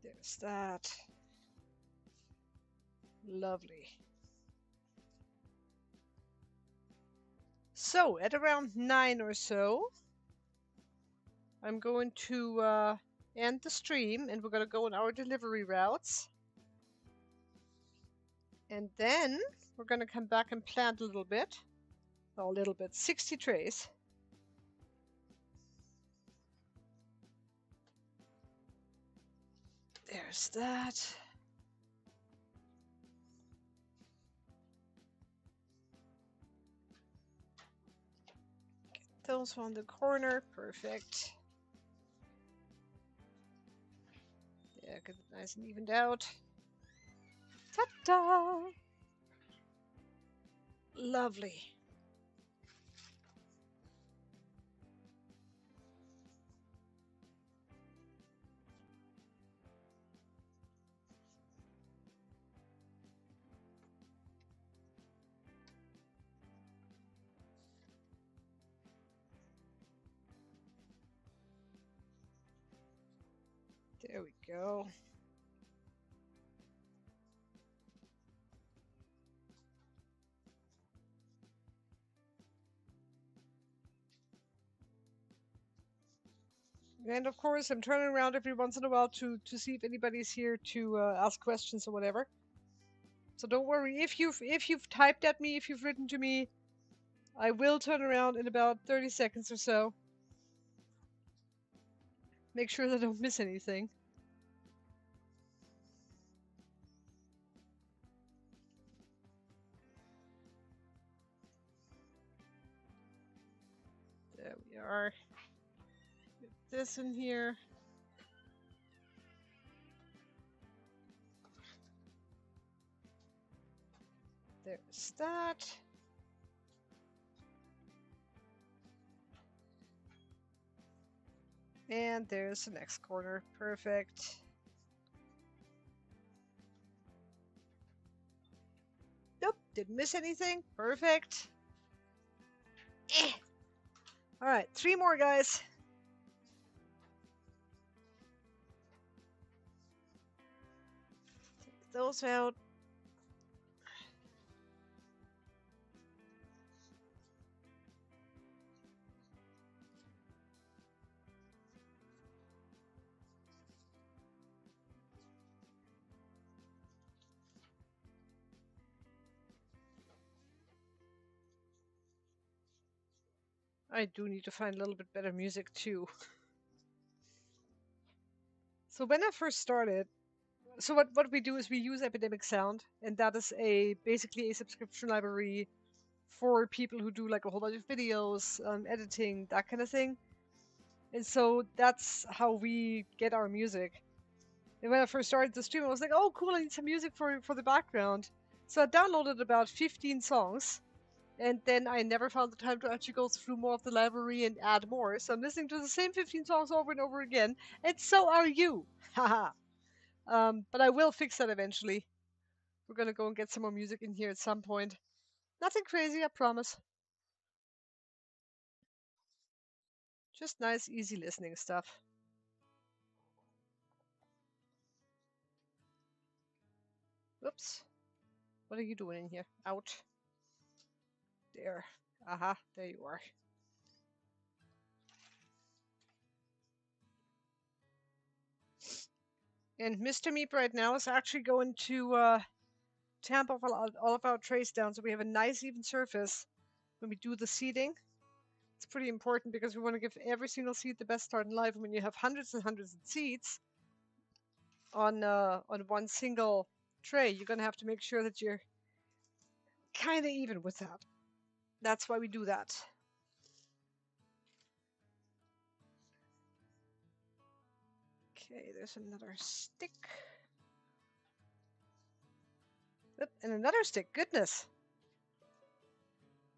There's that. Lovely. So at around 9 or so, I'm going to end the stream and we're going to go on our delivery routes. And then we're going to come back and plant a little bit. Oh, a little bit. 60 trays. There's that. Get those on the corner. Perfect. Yeah, get it nice and evened out. Ta-da! Lovely. There we go. And of course, I'm turning around every once in a while to see if anybody's here to ask questions or whatever. So don't worry. If you've typed at me, if you've written to me, I will turn around in about 30 seconds or so. Make sure that I don't miss anything. There we are. Get this in here. There's that. And there's the next corner. Perfect. Nope, didn't miss anything. Perfect. All right, 3 more, guys. Take those out. I do need to find a little bit better music too. So when I first started, so what we do is we use Epidemic Sound, and that is basically a subscription library for people who do like a whole bunch of videos, editing, that kind of thing. And so that's how we get our music. And when I first started the stream, I was like, oh, cool, I need some music for the background. So I downloaded about 15 songs, and then I never found the time to actually go through more of the library and add more. So I'm listening to the same 15 songs over and over again, and so are you. Haha. But I will fix that eventually. We're gonna go and get some more music in here at some point. Nothing crazy, I promise. Just nice, easy listening stuff. Whoops. What are you doing in here? Out. There. Aha, there you are. And Mr. Meep right now is actually going to tamp off all of our trays down so we have a nice even surface when we do the seating. It's pretty important because we want to give every single seat the best start in life. And when you have hundreds and hundreds of seats on one single tray, you're gonna have to make sure that you're kind of even with that. That's why we do that. Okay, there's another stick. Oop, and another stick. Goodness.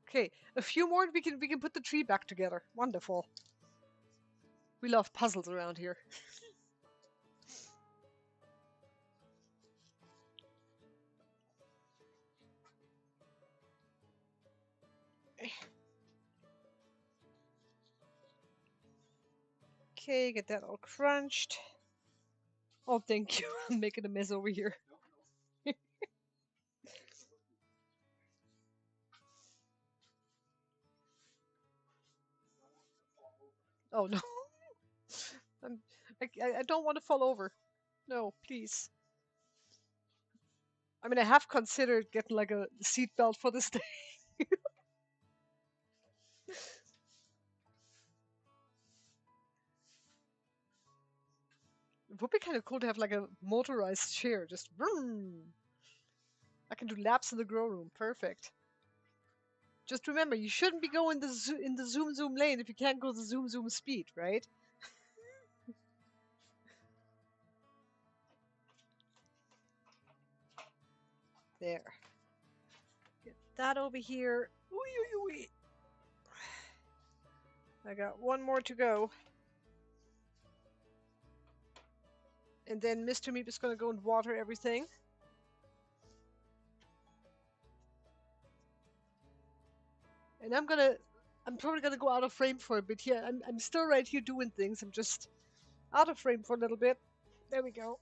Okay, a few more. We can put the tree back together. Wonderful. We love puzzles around here. Okay, get that all crunched. Oh, thank you. I'm making a mess over here. Oh no. I don't want to fall over. No, please. I mean, I have considered getting like a seat belt for this thing. It would be kind of cool to have like a motorized chair. Just vroom. I can do laps in the grow room. Perfect. Just remember, you shouldn't be going in the zoom zoom lane if you can't go the zoom zoom speed, right? There. Get that over here. Ooh, ooh, ooh. I got one more to go. And then Mr. Meep is going to go and water everything. And I'm probably gonna go out of frame for a bit here. I'm still right here doing things. I'm just out of frame for a little bit. There we go.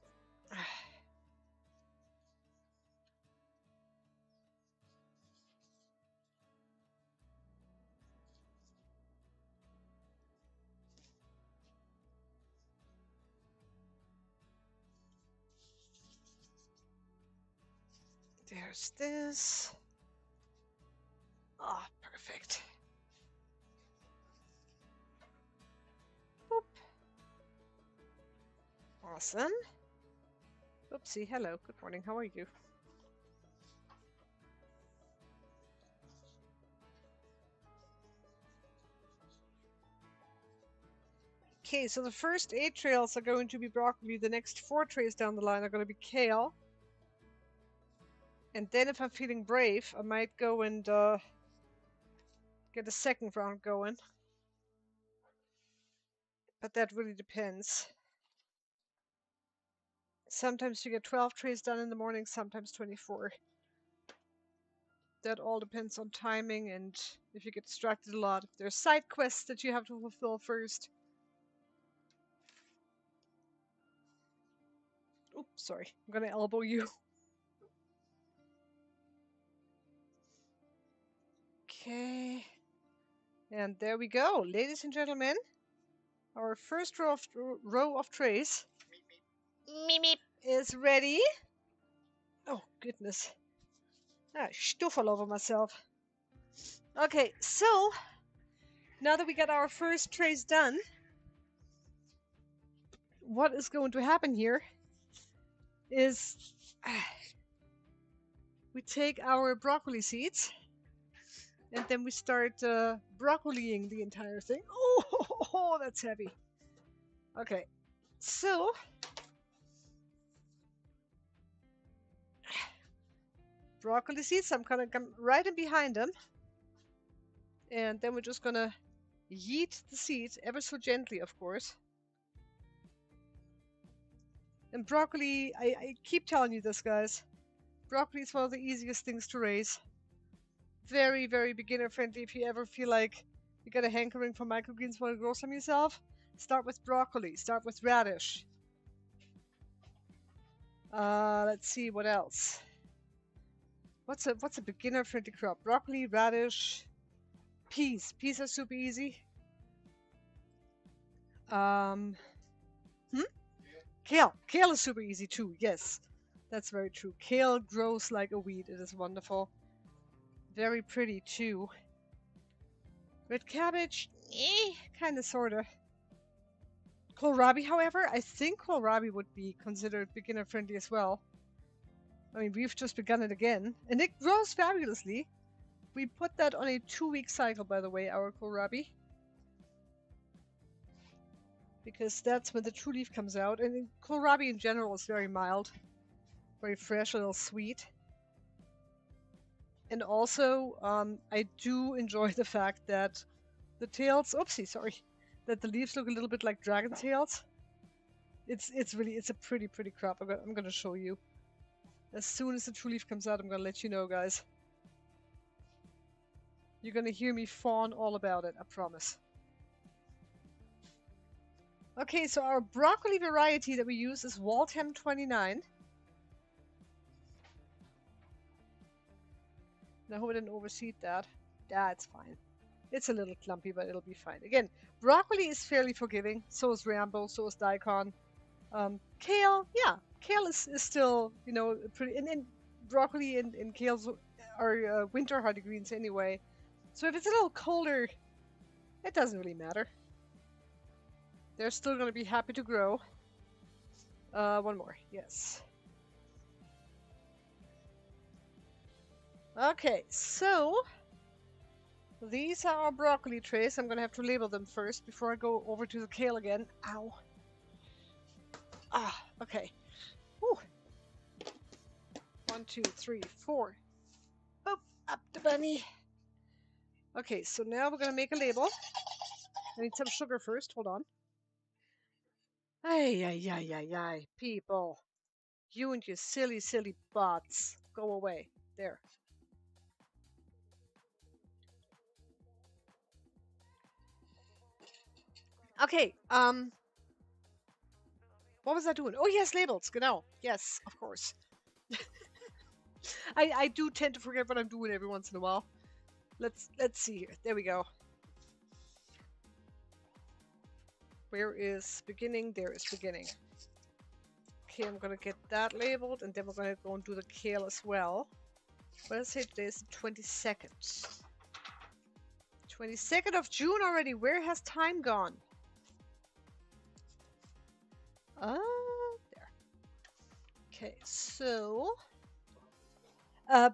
There's this. Ah, perfect. Boop. Awesome. Oopsie, hello, good morning, how are you? Okay, so the first 8 trails are going to be broccoli. The next 4 trays down the line are going to be kale. And then if I'm feeling brave, I might go and get a second round going. But that really depends. Sometimes you get 12 trays done in the morning, sometimes 24. That all depends on timing and if you get distracted a lot. If there's side quests that you have to fulfill first. Oops, sorry. I'm gonna elbow you. Okay. And there we go. Ladies and gentlemen, our first row of trays Meep meep. is ready. Oh, goodness. Ah, stuff all over myself. Okay, so Now that we got our first trays done, what is going to happen here is we take our broccoli seeds and then we start broccoliing the entire thing. Oh, that's heavy. Okay, so broccoli seeds, I'm gonna come right in behind them. And then we're just gonna yeet the seeds ever so gently, of course. And broccoli, I keep telling you this, guys. Broccoli is one of the easiest things to raise. Very, very beginner friendly. If you ever feel like you got a hankering for microgreens, want to grow some yourself, start with broccoli, start with radish. Let's see what else. What's a beginner friendly crop? Broccoli, radish, peas. Peas are super easy. Kale. Kale is super easy too. Yes, that's very true. Kale grows like a weed. It is wonderful. Very pretty too. Red cabbage, kind of, sorta. Kohlrabi, however, I think kohlrabi would be considered beginner friendly as well. I mean, we've just begun it again, and it grows fabulously. We put that on a 2-week cycle, by the way, our kohlrabi. Because that's when the true leaf comes out. And kohlrabi in general is very mild, very fresh, a little sweet. And also, I do enjoy the fact that the tails, that the leaves look a little bit like dragon tails. It's a pretty crop. I'm gonna show you. As soon as the true leaf comes out, I'm gonna let you know, guys. You're gonna hear me fawn all about it, I promise. Okay, so our broccoli variety that we use is Waltham 29. I hope I didn't overseed that. That's fine. It's a little clumpy, but it'll be fine. Again, broccoli is fairly forgiving. So is Rambo, so is daikon. Kale, yeah. Kale is still, pretty... And broccoli and kale are winter hardy greens anyway. So if it's a little colder, it doesn't really matter. They're still going to be happy to grow. One more, yes. Okay, so these are our broccoli trays. I'm going to have to label them first before I go over to the kale again. Ow. Okay. Whew. 1, 2, 3, 4. Oh, up the bunny. Okay, so now we're going to make a label. I need some sugar first. Hold on. Ay, people. You and your silly bots. Go away. There. Okay, what was I doing? Oh, yes, labels. Genau. Yes, of course. I do tend to forget what I'm doing every once in a while. Let's see here. There we go. Where is beginning? There is beginning. Okay, I'm gonna get that labeled, and then we're gonna go and do the kale as well. What did I say today is the 22nd. 22nd of June already. Where has time gone? There. Okay, so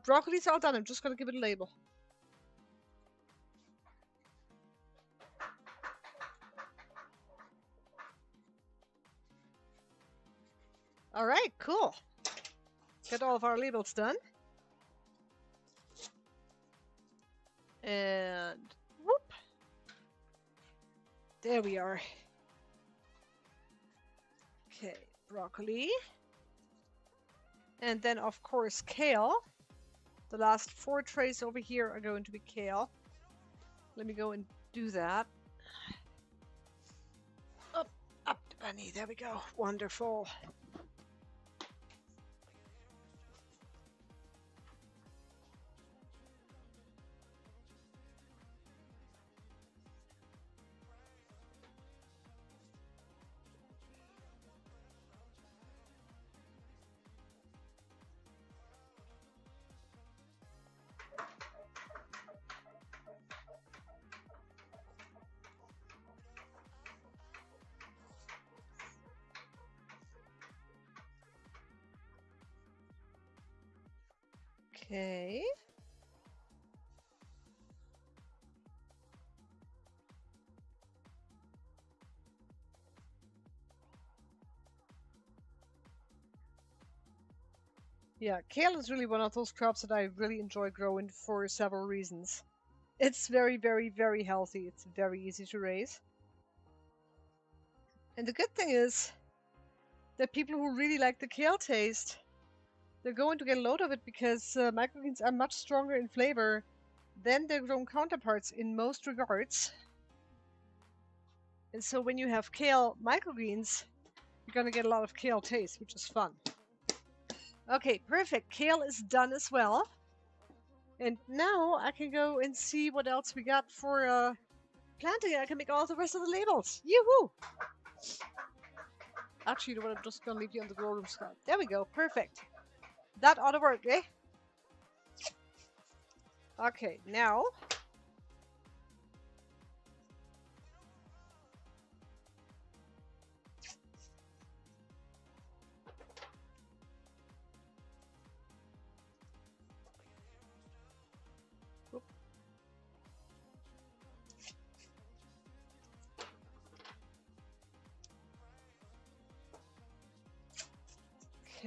broccoli's all done. I'm just gonna give it a label. All right, cool. Got all of our labels done. And whoop. There we are. Okay, broccoli. And then, of course, kale. The last 4 trays over here are going to be kale. Let me go and do that. Up the bunny. There we go. Wonderful. Okay. Yeah, kale is really one of those crops that I really enjoy growing for several reasons. It's very, very, very healthy. It's very easy to raise. And the good thing is that people who really like the kale taste, they're going to get a load of it because microgreens are much stronger in flavor than their grown counterparts in most regards. And so when you have kale microgreens, you're going to get a lot of kale taste, which is fun. Okay, perfect. Kale is done as well. And now I can go and see what else we got for planting. I can make all the rest of the labels. Yoo-hoo! Actually, you know what? I'm just going to leave you on the grow room scarf. There we go. Perfect. That ought to work, eh? Okay, now...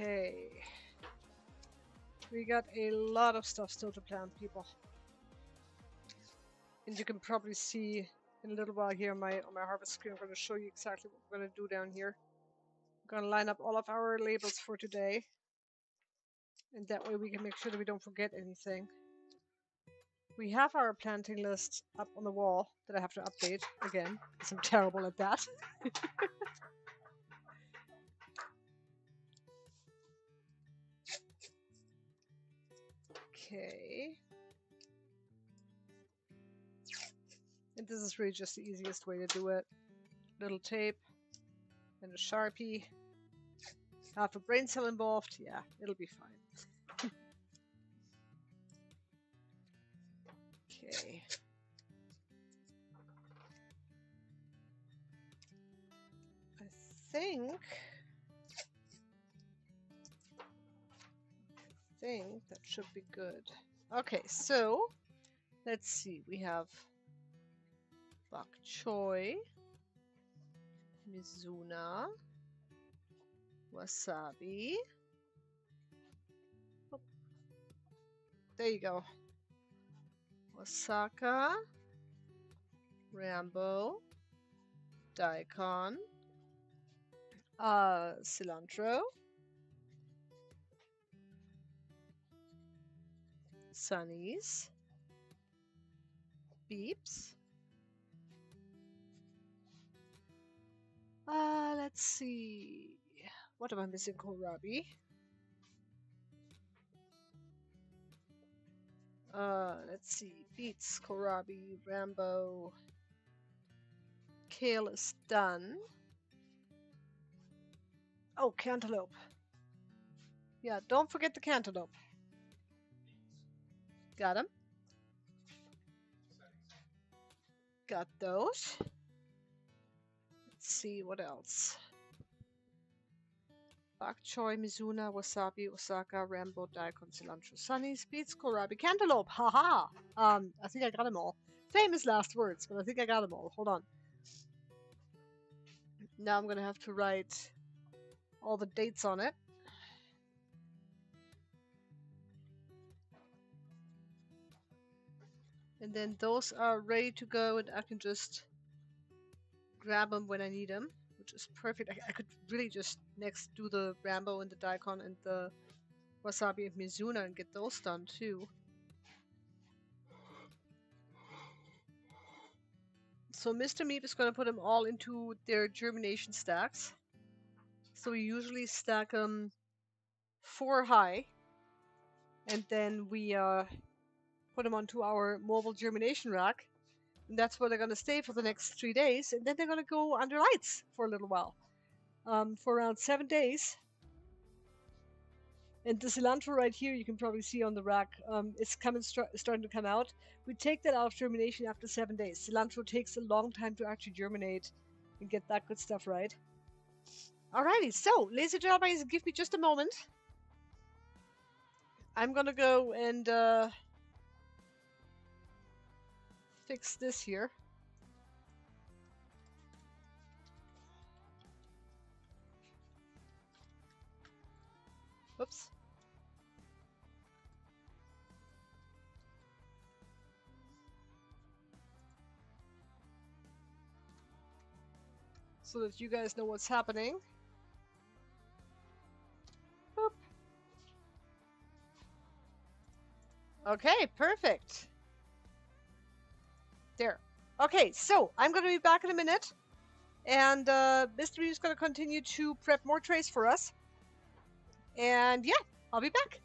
Okay. We got a lot of stuff still to plant, people. And you can probably see in a little while here on my harvest screen, I'm going to show you exactly what we're going to do down here. I'm going to line up all of our labels for today. And that way we can make sure that we don't forget anything. We have our planting list up on the wall that I have to update again, because I'm terrible at that. Okay. And this is really just the easiest way to do it. Little tape and a Sharpie. Half a brain cell involved. Yeah, it'll be fine. Okay. I think that should be good. Okay, so let's see. We have bok choy, mizuna, wasabi. Oh, there you go. Osaka, Rambo, daikon, cilantro, sunnies, beeps. Let's see. What am I missing? Kohlrabi. Let's see. Beets, kohlrabi, Rambo. Kale is done. Oh, cantaloupe. Yeah, don't forget the cantaloupe. Got them. Got those. Let's see what else. Bok choy, mizuna, wasabi, osaka, Rambo, daikon, cilantro, sunnies, beets, kohlrabi, cantaloupe. Haha! I think I got them all. Famous last words, but I think I got them all. Hold on. Now I'm gonna have to write all the dates on it. And then those are ready to go, and I can just grab them when I need them, which is perfect. I could really just next do the Rambo and the daikon and the wasabi and mizuna and get those done too. So Mr. Meep is going to put them all into their germination stacks. So we usually stack them 4 high, and then we put them onto our mobile germination rack. And that's where they're going to stay for the next 3 days, and then they're going to go under lights for a little while, for around 7 days. And the cilantro right here, you can probably see on the rack, it's starting to come out. We take that out of germination after 7 days. Cilantro takes a long time to actually germinate and get that good stuff right. Alrighty, so ladies and gentlemen, give me just a moment. I'm gonna go and fix this here. Whoops. So that you guys know what's happening. Boop. Okay, perfect. There. Okay, so I'm going to be back in a minute. And Mr. is going to continue to prep more trays for us. And yeah, I'll be back.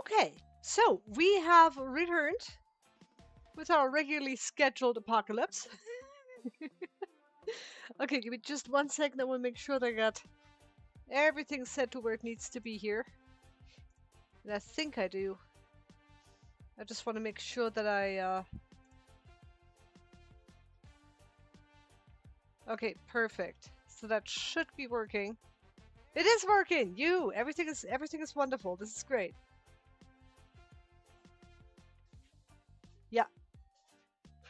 Okay, so we have returned with our regularly scheduled apocalypse. Okay, give me just 1 second. I want to make sure that I got everything set to where it needs to be here. And I think I do. I just want to make sure that I, Okay, perfect. So that should be working. It is working! Everything is wonderful. This is great. Yeah.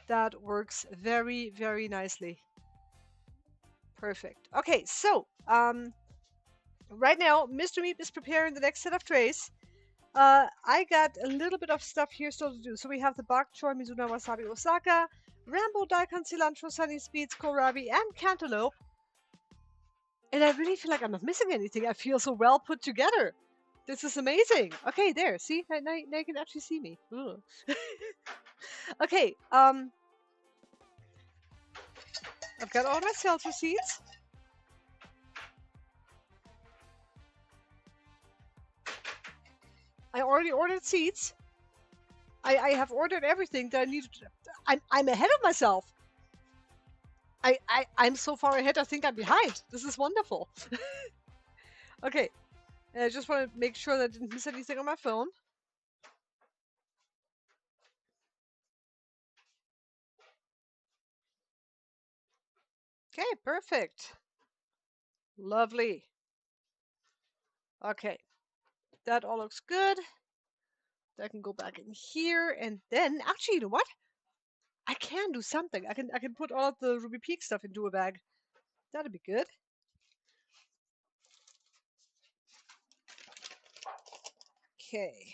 That works very, very nicely. Perfect. Okay, so right now, Mr. Meep is preparing the next set of trays. I got a little bit of stuff here still to do. So we have the bok choy, Mizuna, wasabi, Osaka, Rambo, daikon, cilantro, sunny speeds, kohlrabi, and cantaloupe. And I really feel like I'm not missing anything. I feel so well put together. This is amazing. Okay, there. See, now you can actually see me. Okay, I've got all my sales receipts. I already ordered seats. I have ordered everything that I needed. I'm ahead of myself. I'm so far ahead, I think I'm behind. This is wonderful. Okay, I just want to make sure that I didn't miss anything on my phone. Okay, perfect. Lovely. Okay, that all looks good. That can go back in here, and then actually, you know what? I can do something. I can put all of the Ruby Peak stuff into a bag. That'd be good. Okay.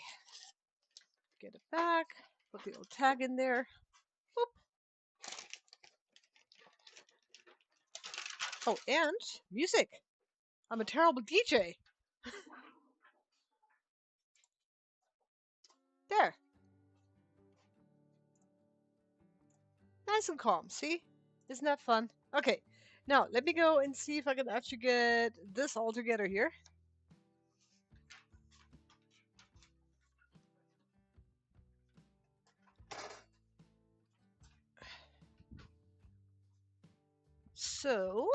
Get it back. Put the old tag in there. Boop. Oh, and music. I'm a terrible DJ. There. Nice and calm. See? Isn't that fun? Okay. Now, let me go and see if I can actually get this all together here. So,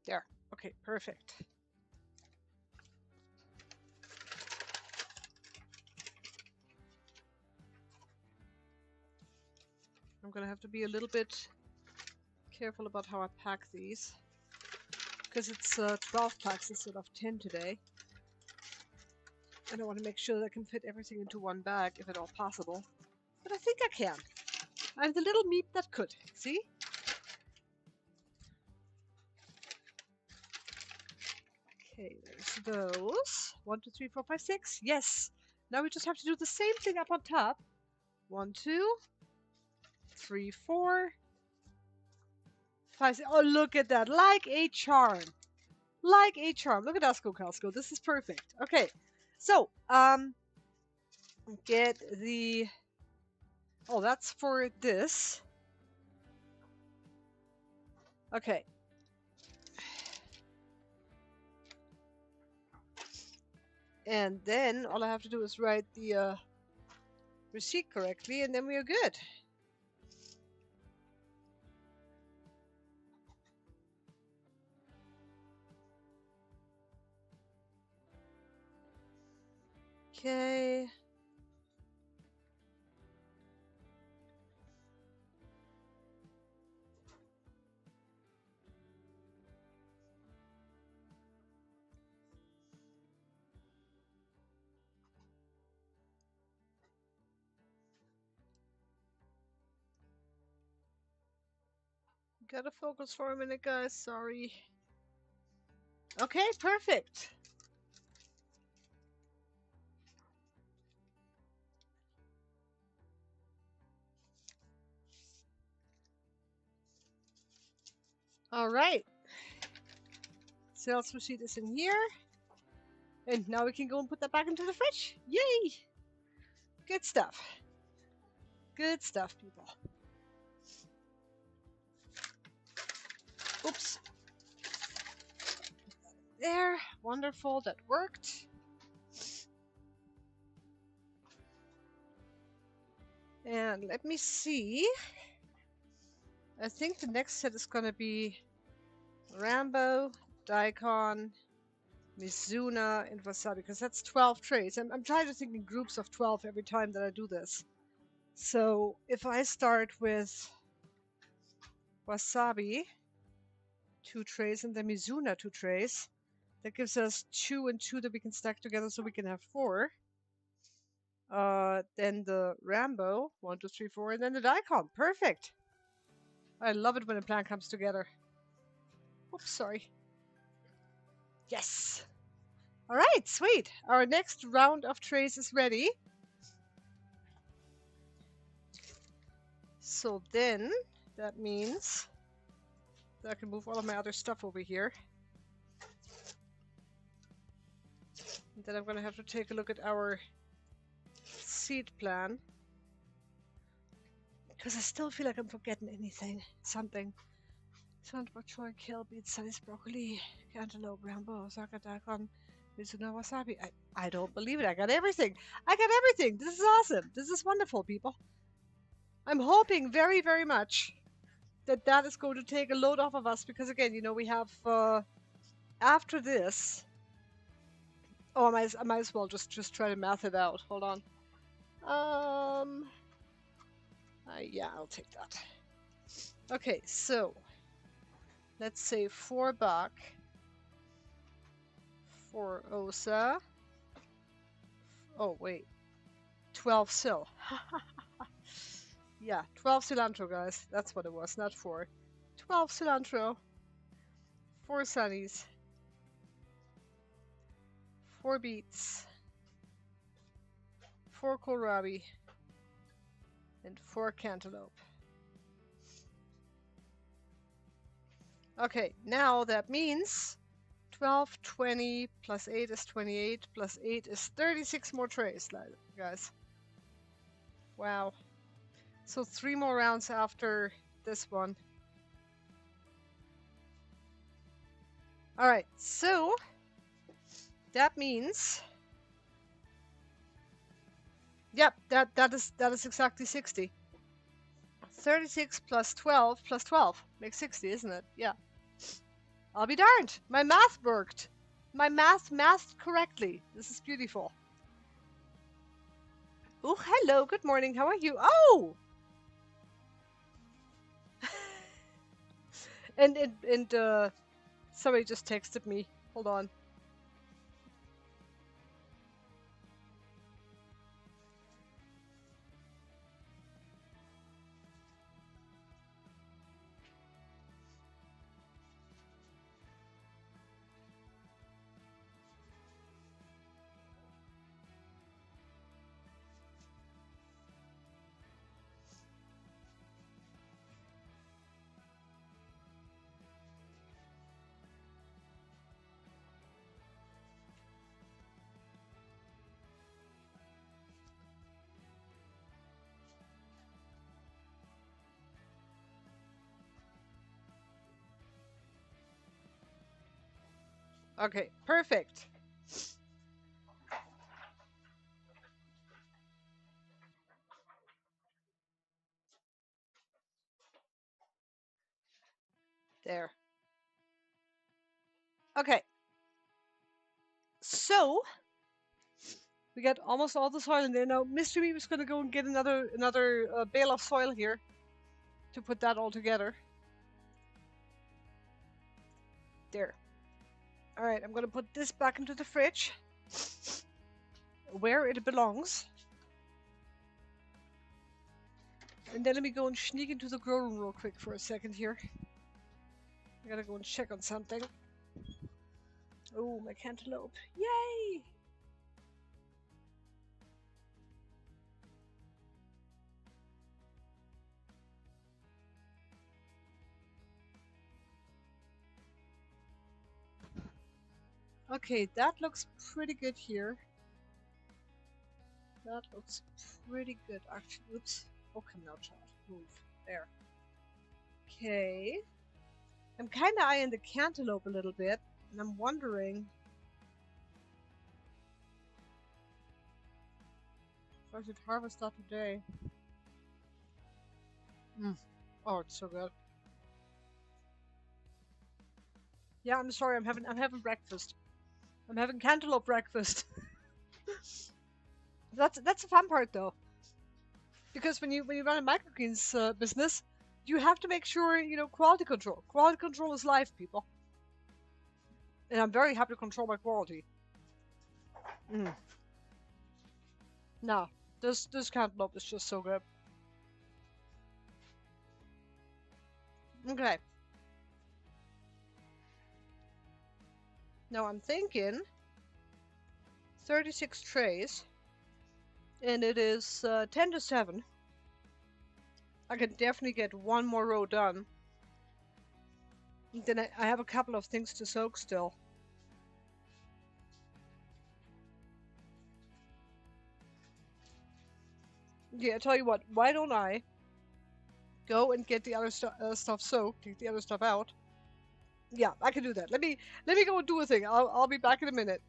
there. Okay, perfect. I'm gonna have to be a little bit careful about how I pack these, because it's 12 packs instead of 10 today. And I want to make sure that I can fit everything into one bag, if at all possible. But I think I can. I'm the little meep that could. See? Okay, there's those. 1, 2, 3, 4, 5, 6. Yes. Now we just have to do the same thing up on top. 1, 2, 3, 4, 5, 6. Oh, look at that. Like a charm. Like a charm. Look at us go, Costco. This is perfect. Okay. So, get the... Oh, that's for this. Okay. And then all I have to do is write the receipt correctly, and then we are good. Okay. Gotta focus for a minute, guys. Sorry. Okay, perfect. All right. Sales receipt is in here. And now we can go and put that back into the fridge. Yay! Good stuff. Good stuff, people. Oops. There. Wonderful. That worked. And let me see. I think the next set is going to be Rambo, daikon, Mizuna, and wasabi, because that's 12 trays. I'm trying to think in groups of 12 every time that I do this. So if I start with wasabi, 2 trays, and then Mizuna, 2 trays, That gives us 2 and 2 that we can stack together so we can have 4. Then the Rambo, 1, 2, 3, 4, and then the Daikon. Perfect. I love it when a plan comes together. Oops, sorry. Yes. All right, sweet. Our next round of trays is ready. So then that means that I can move all of my other stuff over here. And then I'm going to have to take a look at our seed plan. Because I still feel like I'm forgetting something. Sand bok choy, kale, beet, sliced broccoli, cantaloupe, Rambo, saka daikon, Mizuno wasabi. I don't believe it. I got everything. This is awesome. This is wonderful, people. I'm hoping very, very much that that is going to take a load off of us because, again, you know, we have after this. Oh, I might as well just try to math it out. Hold on. Yeah, I'll take that. Okay, so let's say 4 bak, 4 osa. Oh wait, 12 sil. Yeah, 12 cilantro, guys. That's what it was, not 4. 12 cilantro, 4 sunnies, 4 beets, 4 kohlrabi, and 4 cantaloupe. Okay, now that means 12, 20, plus 8 is 28, plus 8 is 36 more trays, guys. Wow. So 3 more rounds after this one. Alright, so that means, yep, that is exactly 60. 36 plus 12 makes 60, isn't it? Yeah. I'll be darned. My math worked. My math mathed correctly. This is beautiful. Oh, hello. Good morning. How are you? Oh! and somebody just texted me. Hold on. Okay, perfect. There. Okay. So we got almost all the soil in there. Now, Mr. Meep is going to go and get another bale of soil here to put that all together. There. All right, I'm going to put this back into the fridge where it belongs. And then let me go and sneak into the grow room real quick for a second here. I gotta go and check on something. Oh, my cantaloupe. Yay! Okay, that looks pretty good here. That looks pretty good, actually. Oops. Oh, come now, child. Move. There. Okay. I'm kind of eyeing the cantaloupe a little bit, and I'm wondering if I should harvest that today. Oh, it's so good. Yeah, I'm sorry. I'm having breakfast. I'm having cantaloupe breakfast. That's the fun part, though, because when you run a microgreens business, you have to make sure, you know, quality control. Quality control is life, people. And I'm very happy to control my quality. No, this cantaloupe is just so good. Okay. Now I'm thinking 36 trays, and it is 10 to 7. I can definitely get one more row done. Then I have a couple of things to soak still. Yeah, I tell you what, why don't I go and get the other stuff soaked, take the other stuff out? Yeah, I can do that. Let me go and do a thing. I'll be back in a minute.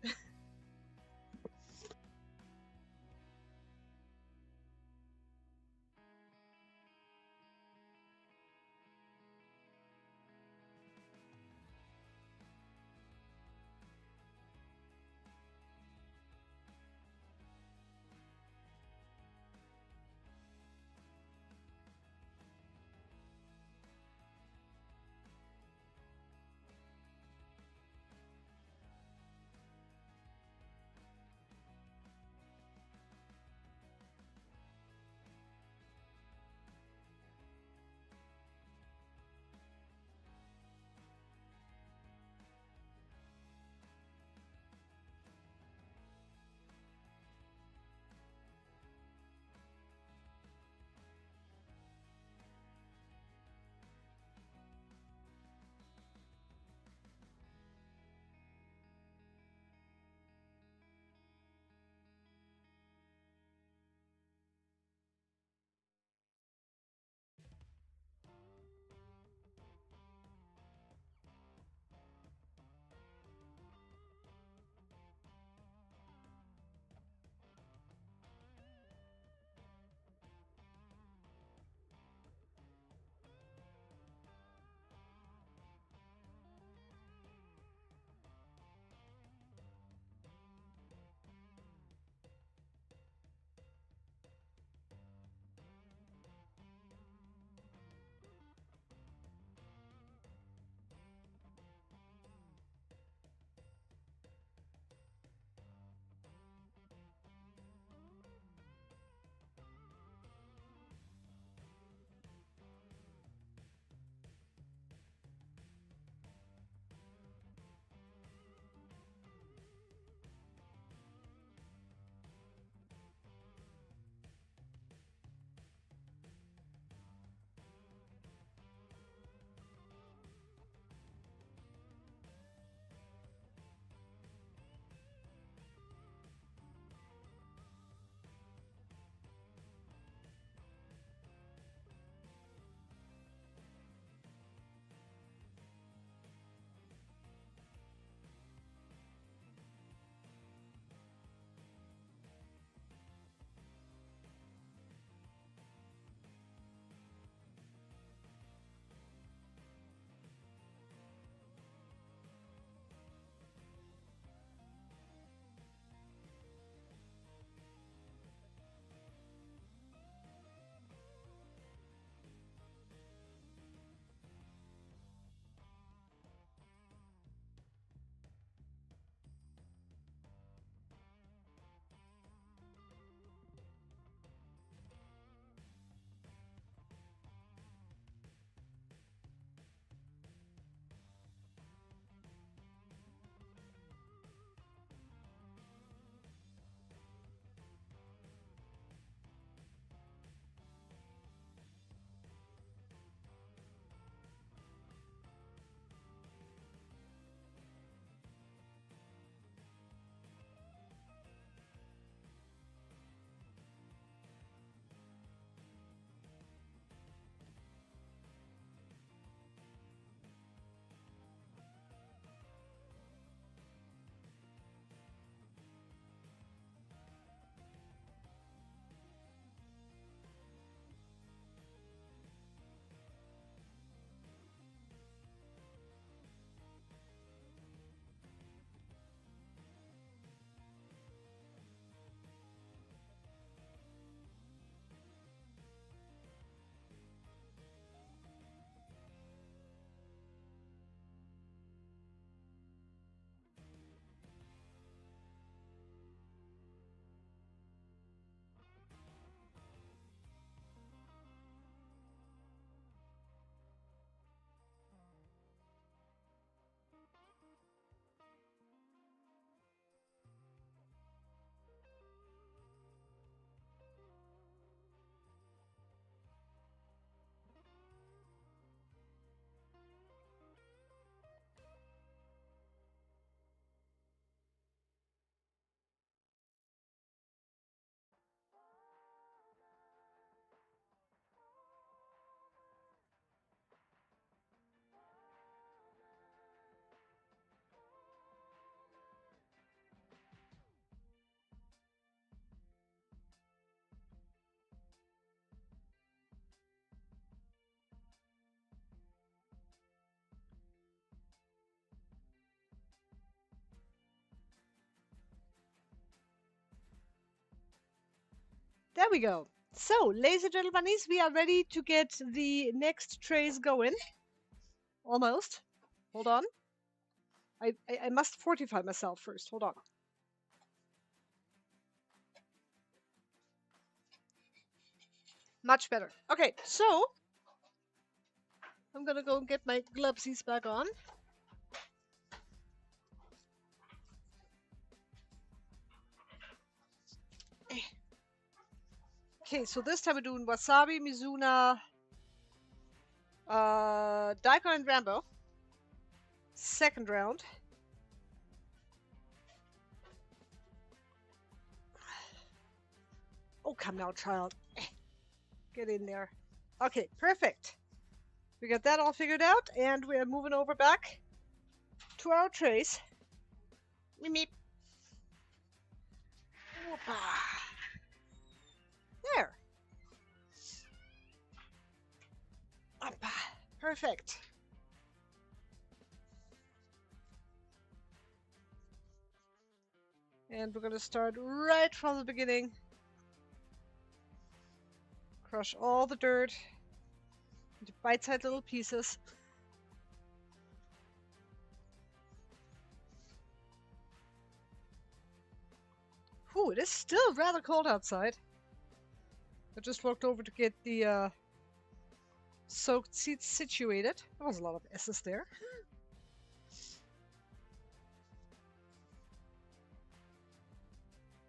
There we go. So, ladies and gentlemen, bunnies, we are ready to get the next trays going. Almost. Hold on. I must fortify myself first. Hold on. Much better. Okay, so I'm gonna go and get my glovesies back on. Okay, so this time we're doing wasabi, Mizuna, Daikon, and Rambo. Second round. Oh, come now, child. Get in there. Okay, perfect. We got that all figured out, and we are moving over back to our trays. Meep. Whoopa. There. Whoopa. Perfect. And we're going to start right from the beginning. Crush all the dirt into bite-sized little pieces. Ooh, it is still rather cold outside. I just walked over to get the soaked seats situated. There was a lot of S's there.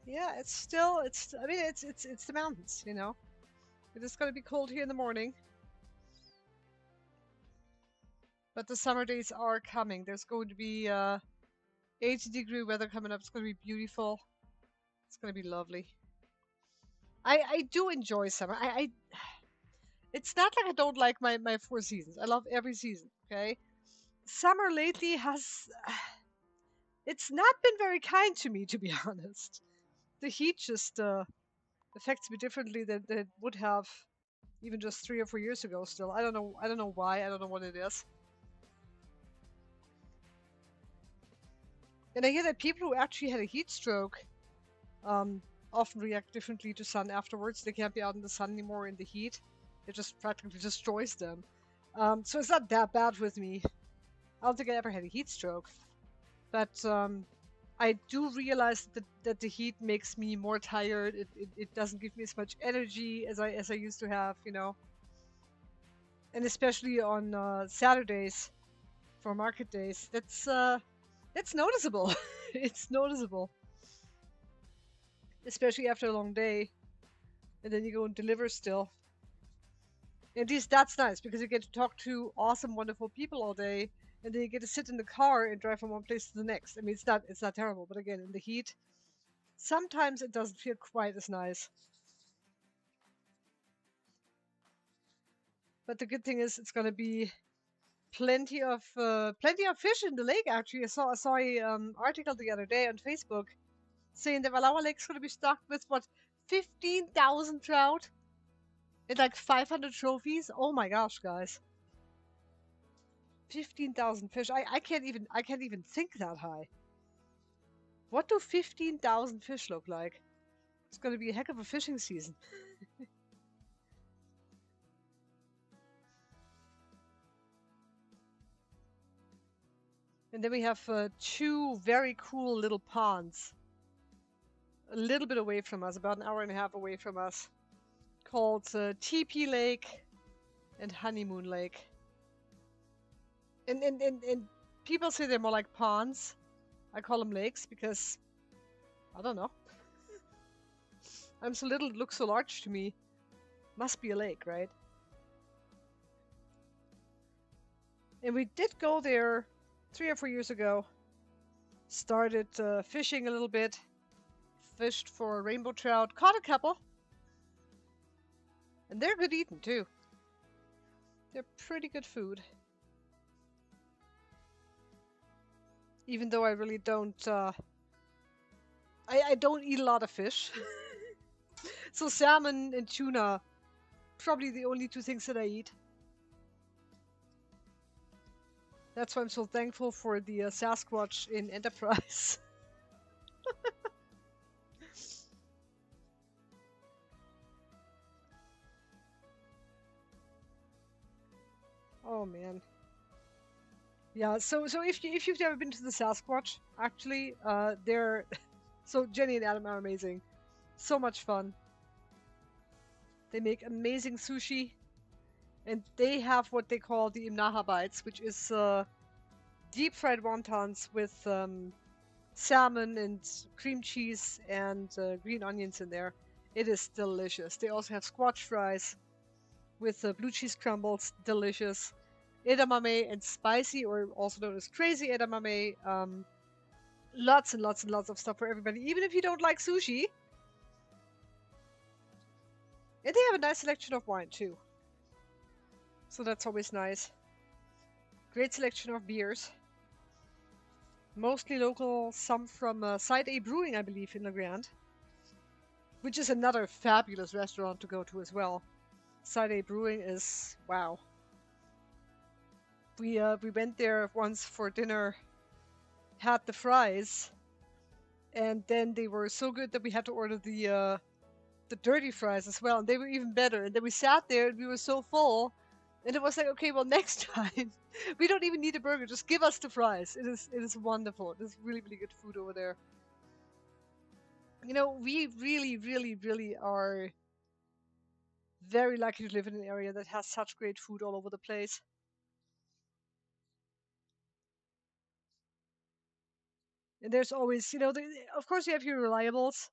Yeah, I mean, it's the mountains, you know. It is going to be cold here in the morning. But the summer days are coming. There's going to be 80-degree weather coming up. It's going to be beautiful. It's going to be lovely. I do enjoy summer. It's not like I don't like my 4 seasons. I love every season, okay? Summer lately has... It's not been very kind to me, to be honest. The heat just affects me differently than it would have even just 3 or 4 years ago still. I don't know why. I don't know what it is. And I hear that people who actually had a heat stroke often react differently to sun afterwards. They can't be out in the sun anymore in the heat. It just practically destroys them. So it's not that bad with me. I don't think I ever had a heat stroke. But I do realize that the heat makes me more tired. It doesn't give me as much energy as I used to have, you know. And especially on Saturdays for market days, that's noticeable. It's noticeable. Especially after a long day. And then you go and deliver still. At least that's nice because you get to talk to awesome, wonderful people all day, and then you get to sit in the car and drive from one place to the next. I mean, it's not terrible, but again, in the heat, sometimes it doesn't feel quite as nice. But the good thing is, it's gonna be plenty of fish in the lake. Actually, I saw a article the other day on Facebook saying that Valawa Lake's gonna be stocked with what 15,000 trout and like 500 trophies. Oh my gosh, guys! 15,000 fish. I can't even think that high. What do 15,000 fish look like? It's going to be a heck of a fishing season. And then we have 2 very cool little ponds. A little bit away from us, about an hour and a half away from us. Called Teepee Lake and Honeymoon Lake. And people say they're more like ponds. I call them lakes because, I don't know. I'm so little, it looks so large to me. Must be a lake, right? And we did go there 3 or 4 years ago. Started fishing a little bit. Fished for rainbow trout. Caught a couple. And they're good eating too. They're pretty good food. Even though I really don't... I don't eat a lot of fish. So salmon and tuna, probably the only 2 things that I eat. That's why I'm so thankful for the Sasquatch in Enterprise. Oh man. Yeah, so if you've never been to the Sasquatch, actually, they're so Jenny and Adam are amazing. So much fun. They make amazing sushi, and they have what they call the Imnaha bites, which is deep fried wontons with salmon and cream cheese and green onions in there. It is delicious. They also have squash fries with blue cheese crumbles, delicious. Edamame and spicy, or also known as crazy edamame. Lots and lots and lots of stuff for everybody, even if you don't like sushi. And they have a nice selection of wine too. So that's always nice. Great selection of beers. Mostly local, some from Side A Brewing, I believe, in LeGrand. Which is another fabulous restaurant to go to as well. Side A Brewing is, wow. We went there once for dinner, had the fries, and then they were so good that we had to order the dirty fries as well, and they were even better. And then we sat there and we were so full, and it was like, okay, well, next time we don't even need a burger, just give us the fries. It is wonderful. It is really really good food over there. You know, we really really really are very lucky to live in an area that has such great food all over the place. And there's always, of course, you have your reliables.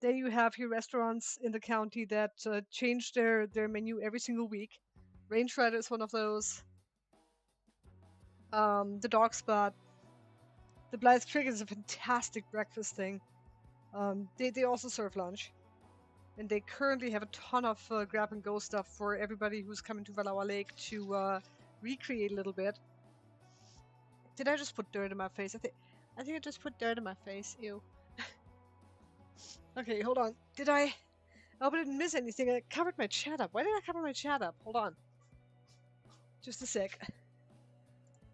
Then you have your restaurants in the county that change their menu every single week. Range Rider is one of those. The Dog Spot. The Blythe Cricket is a fantastic breakfast thing. They also serve lunch. And they currently have a ton of grab and go stuff for everybody who's coming to Valawa Lake to recreate a little bit. Did I just put dirt in my face? I think I just put dirt in my face. Ew. Okay, hold on. Did I? I hope I didn't miss anything. I covered my chat up. Why did I cover my chat up? Hold on. Just a sec.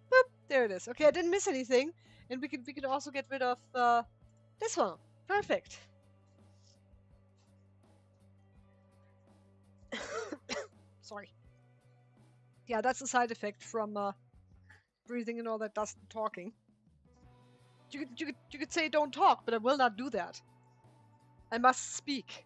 Boop, there it is. Okay, I didn't miss anything. And we could also get rid of this one. Perfect. Sorry. Yeah, that's a side effect from breathing and all that dust and talking. You could say don't talk, but I will not do that. I must speak.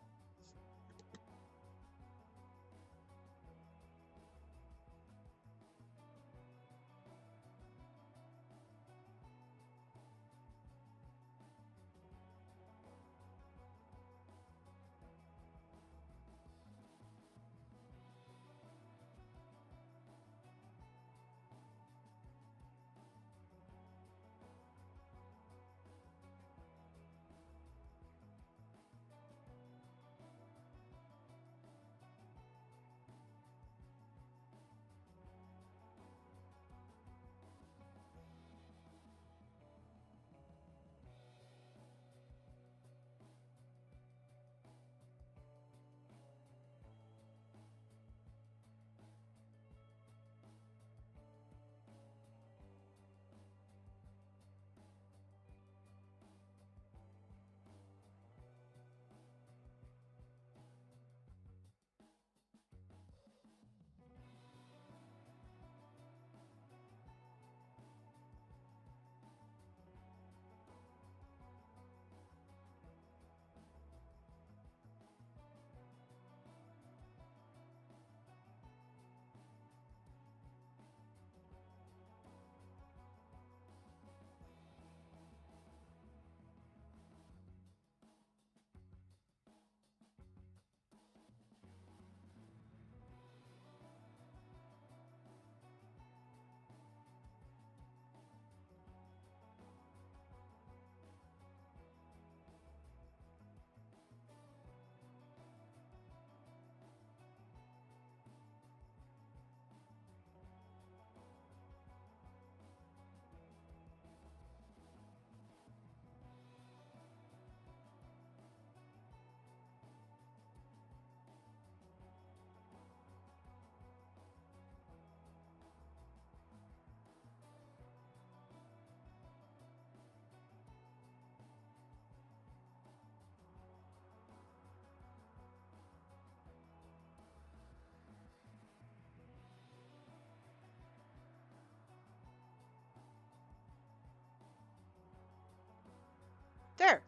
There.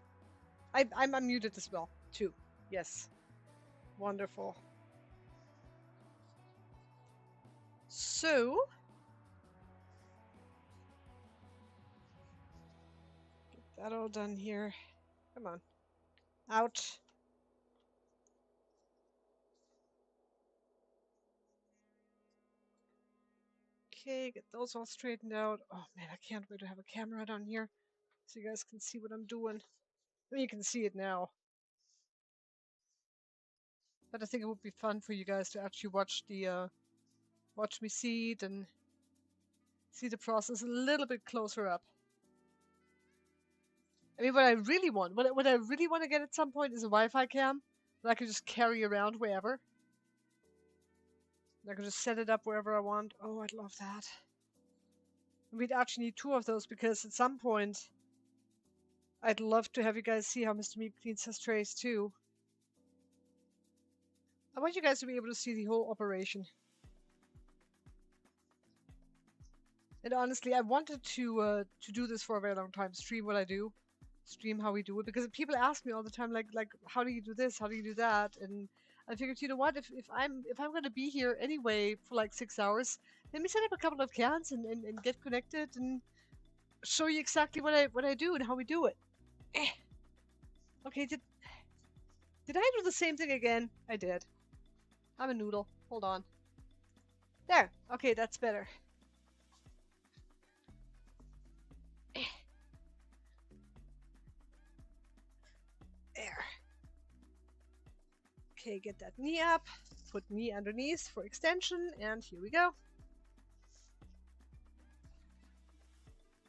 I'm unmuted as well, too. Yes. Wonderful. So, get that all done here. Come on. Out. Okay, get those all straightened out. Oh man, I can't wait to have a camera down here so you guys can see what I'm doing. I mean, you can see it now. But I think it would be fun for you guys to actually watch watch me see it and see the process a little bit closer up. I mean, what I really want, what I really want to get at some point is a Wi-Fi cam that I can just carry around wherever. And I can just set it up wherever I want. Oh, I'd love that. We'd actually need 2 of those because at some point, I'd love to have you guys see how Mr. Meep cleans his trays too. I want you guys to be able to see the whole operation. And honestly, I wanted to do this for a very long time. Stream what I do, stream how we do it, because people ask me all the time, like how do you do this? How do you do that? And I figured, you know what? If I'm gonna be here anyway for like 6 hours, let me set up a couple of cans and get connected and show you exactly what I do and how we do it. Okay, did I do the same thing again? I did. I'm a noodle. Hold on. There. Okay, that's better. There. Okay, get that knee up. Put knee underneath for extension, and here we go.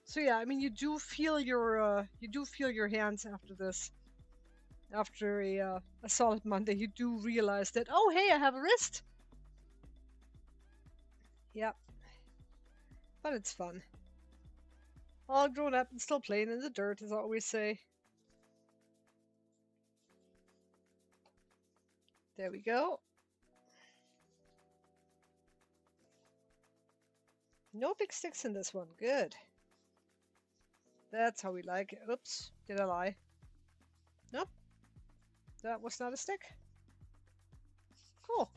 So yeah, I mean, you do feel your hands after this. After a solid Monday, you do realize that, oh hey, I have a wrist. Yep. But it's fun. All grown up and still playing in the dirt, as I always say. There we go. No big sticks in this one. Good. That's how we like it. Oops, did I lie? Nope. That was not a stick. Cool.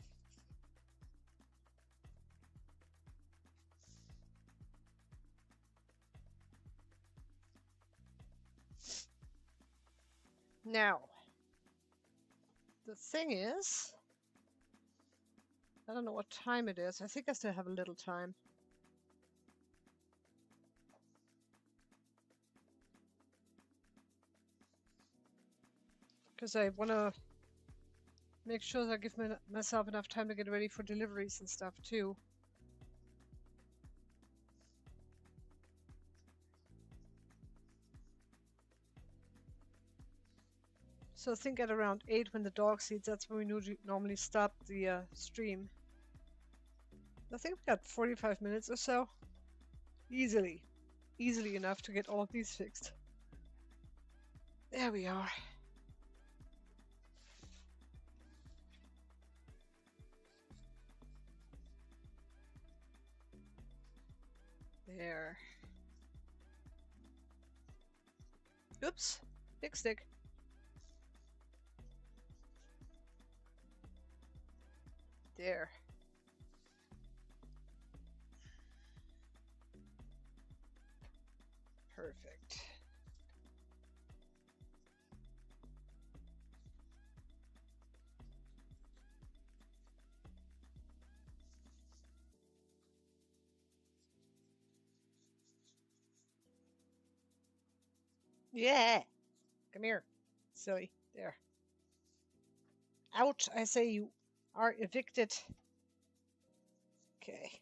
Now, the thing is, I don't know what time it is. I think I still have a little time. Because I want to make sure that I give myself enough time to get ready for deliveries and stuff too. So I think at around 8 when the dog eats, that's when we normally stop the stream. I think we got 45 minutes or so. Easily enough to get all of these fixed. There we are. There. Oops, big stick. There. Perfect. Yeah. Come here. Silly. There. Out, I say, you are evicted. Okay.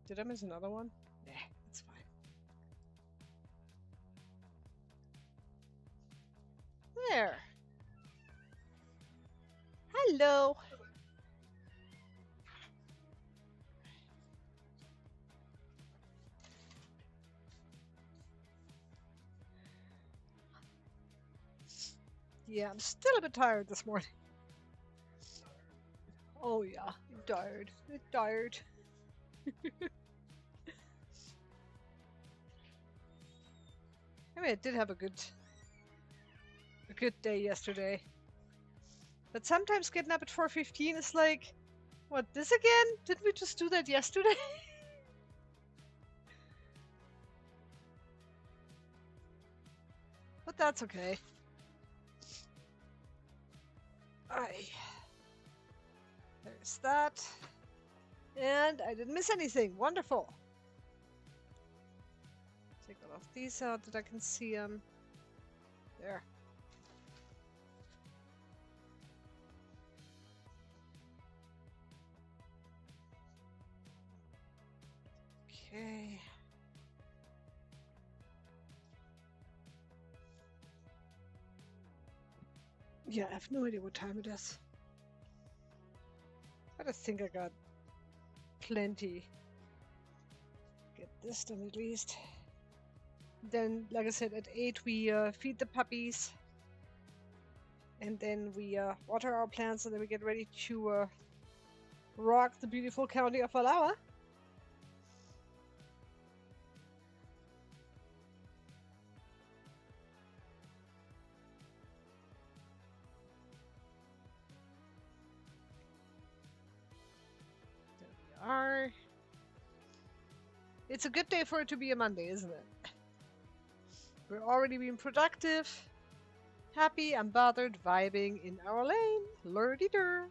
Did I miss another one? Nah, that's fine. There. Hello. Yeah, I'm still a bit tired this morning. Oh yeah, tired. I'm tired. I mean, I did have a good day yesterday. But sometimes getting up at 4:15 is like, what, this again? Didn't we just do that yesterday? But that's okay. Aye. There's that. And I didn't miss anything. Wonderful. Take all of these out that I can see them. There. Okay. Yeah, I have no idea what time it is. But I think I got plenty. Get this done at least. Then, like I said, at 8 we feed the puppies. And then we water our plants, and then we get ready to rock the beautiful county of Alawa. There we are. It's a good day for it to be a Monday, isn't it? We're already being productive, happy, unbothered, vibing in our lane. Lurdy-dur.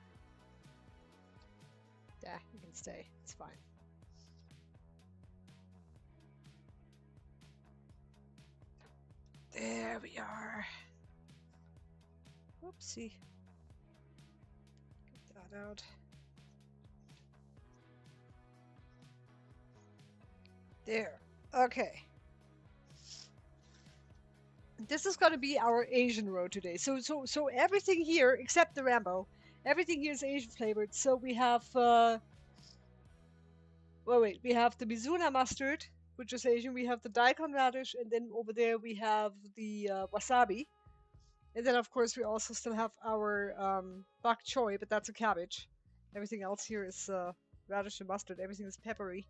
Yeah, you can stay. It's fine. There we are. Whoopsie. Get that out. There. Okay. This is going to be our Asian road today. So everything here except the Rambo, everything here is Asian flavored. So we have we have the Mizuna mustard, which is Asian. We have the daikon radish, and then over there we have the wasabi. And then of course we also still have our bok choy, but that's a cabbage. Everything else here is radish and mustard. Everything is peppery.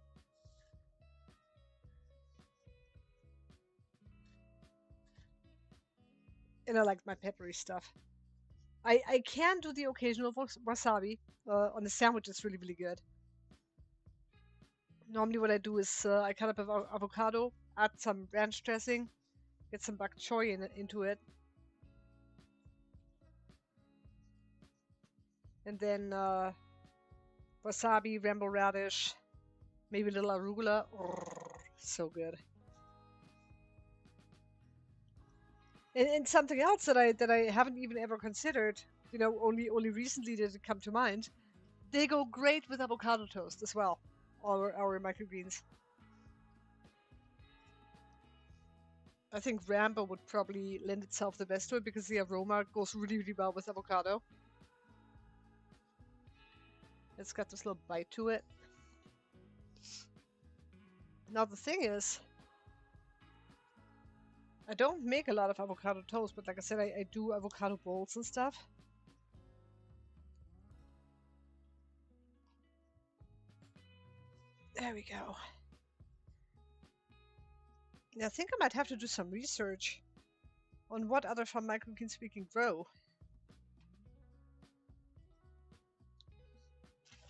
And I like my peppery stuff. I can do the occasional wasabi on a sandwich. It's really, really good. Normally what I do is I cut up an avocado, add some ranch dressing, get some bok choy into it. And then wasabi, rainbow radish, maybe a little arugula. So good. And something else that I haven't even ever considered, you know, only recently did it come to mind. They go great with avocado toast as well. Our microgreens. I think Rambo would probably lend itself the best to it because the aroma goes really, really well with avocado. It's got this little bite to it. Now the thing is, I don't make a lot of avocado toast, but like I said, I do avocado bowls and stuff. There we go. Now I think I might have to do some research on what other farm microgreens we can grow.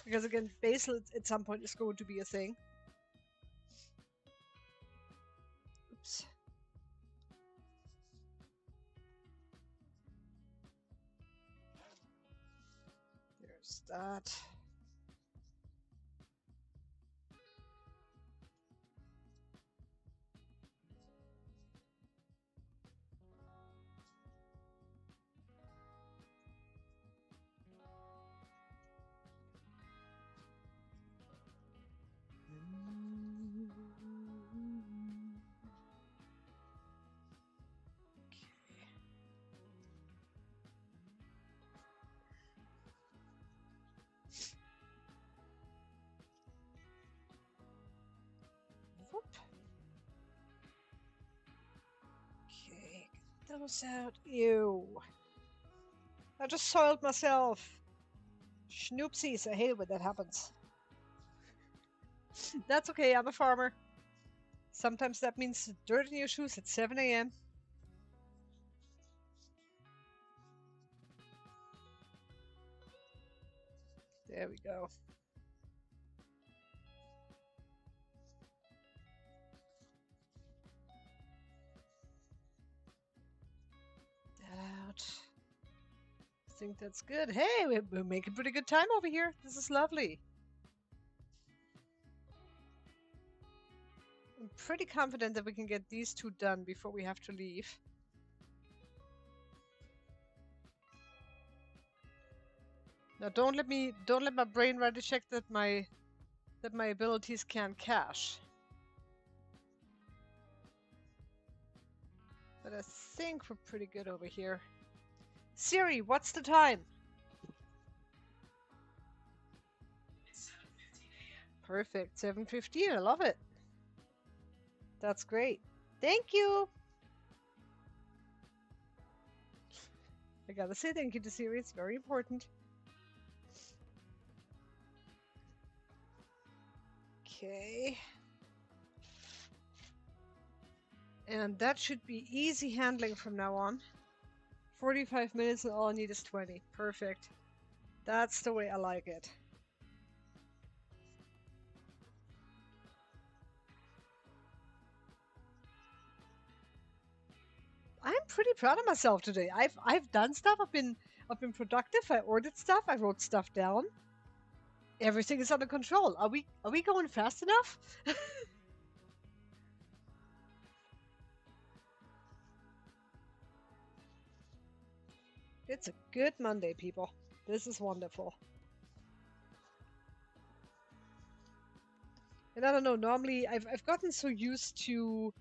Because again, basil at some point is going to be a thing. Oops. There's that. Okay, get those out. Ew. I just soiled myself. Schnoopsies, I hate it when that happens. That's okay, I'm a farmer. Sometimes that means dirt in your shoes at 7 a.m. There we go. That out. I think that's good. Hey, we're making pretty good time over here. This is lovely. I'm pretty confident that we can get these two done before we have to leave. Now don't let my brain ready check that my abilities can cache. But I think we're pretty good over here. Siri, what's the time? It's 7:15 a.m. Perfect, 7:15. I love it. That's great. Thank you. I gotta say thank you to Siri. It's very important. Okay. And that should be easy handling from now on. 45 minutes and all I need is 20. Perfect. That's the way I like it. I'm pretty proud of myself today. I've done stuff. I've been productive. I ordered stuff. I wrote stuff down. Everything is under control. Are we going fast enough? It's a good Monday, people. This is wonderful. And I don't know, normally I've gotten so used to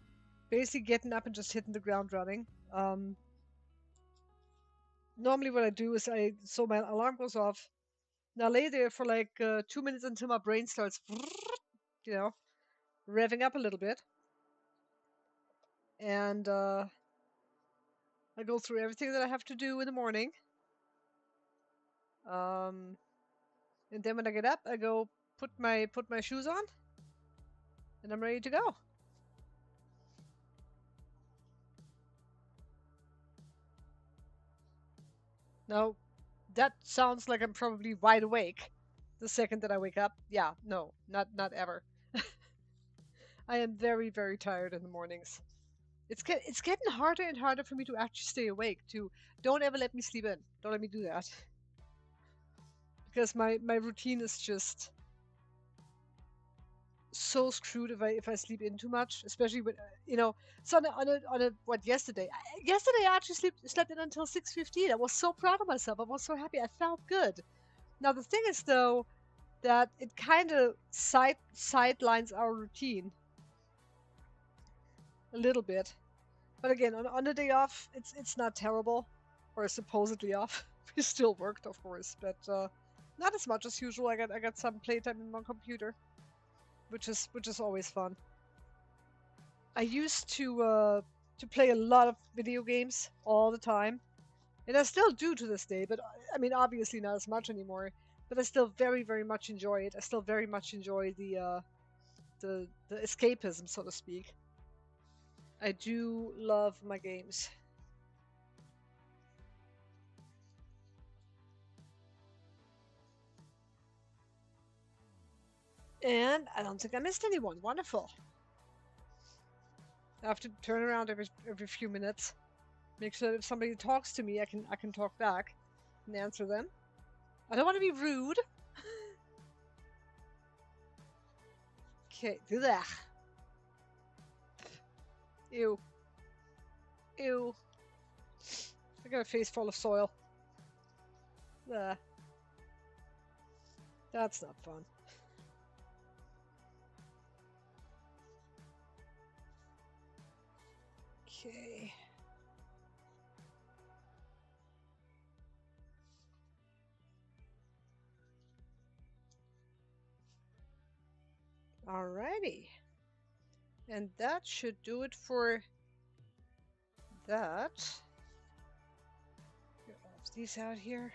basically getting up and just hitting the ground running. Normally what I do is so my alarm goes off. Now lay there for like 2 minutes until my brain starts, you know, revving up a little bit. And I go through everything that I have to do in the morning. And then when I get up, I go put my shoes on, and I'm ready to go. Now, that sounds like I'm probably wide awake the second that I wake up. Yeah, no, not ever. I am very, very tired in the mornings. It's getting harder and harder for me to actually stay awake. Don't ever let me sleep in. Don't let me do that. Because my routine is just so screwed if I sleep in too much, especially when So on a what yesterday? Yesterday I actually slept in until 6:15. I was so proud of myself. I was so happy. I felt good. Now the thing is though that it kind of sidelines our routine a little bit. But again, on a day off, it's not terrible, or supposedly off. We still worked, of course, but not as much as usual. I got some playtime in my computer, which is always fun. I used to play a lot of video games all the time, and I still do to this day. But I mean, obviously not as much anymore. But I still very very much enjoy it. I still very much enjoy the escapism, so to speak. I do love my games. And I don't think I missed anyone. Wonderful. I have to turn around every few minutes. Make sure that if somebody talks to me, I can talk back and answer them. I don't want to be rude. Okay, do that. Ew. Ew. I got a face full of soil. That's not fun. Okay. Alrighty. And that should do it for that. Get all of these out here.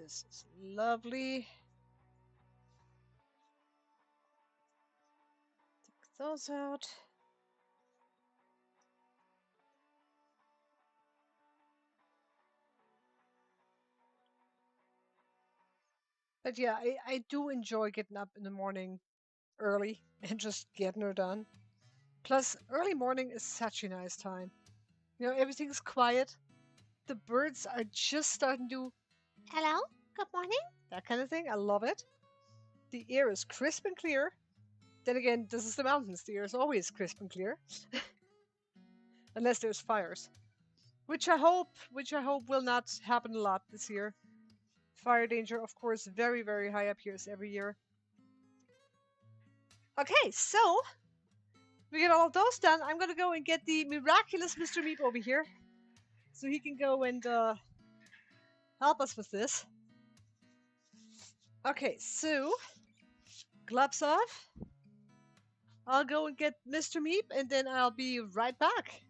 This is lovely. Take those out. But yeah, I do enjoy getting up in the morning early and just getting her done. Plus, early morning is such a nice time. You know, everything's quiet. The birds are just starting to, hello, good morning, that kind of thing. I love it. The air is crisp and clear. Then again, this is the mountains. The air is always crisp and clear, unless there's fires, which I hope will not happen a lot this year. Fire danger, of course, very, very high up here every year. Okay, so we get all of those done. I'm gonna go and get the miraculous Mr. Meep over here, so he can go and help us with this. Okay, so gloves off. I'll go and get Mr. Meep, and then I'll be right back.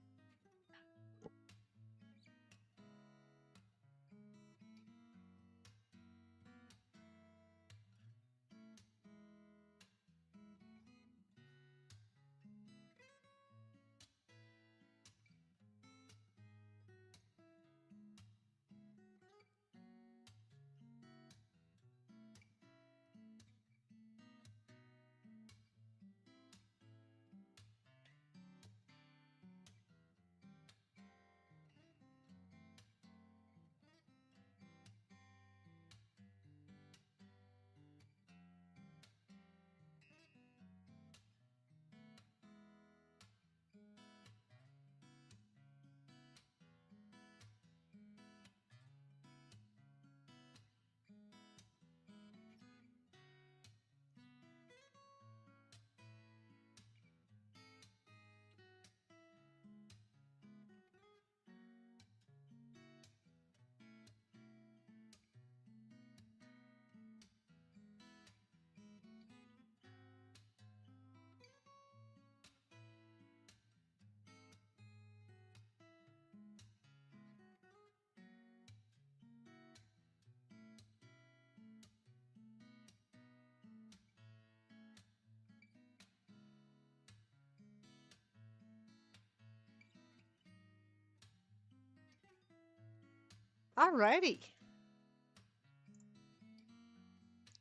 Alrighty.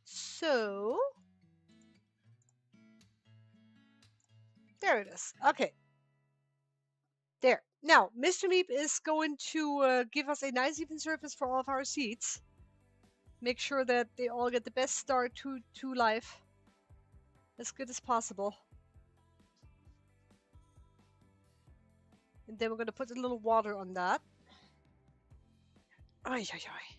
So there it is. Okay. There. Now, Mr. Meep is going to give us a nice even surface for all of our seeds. Make sure that they all get the best start to life. As good as possible. And then we're going to put a little water on that. Ay, ay, ay.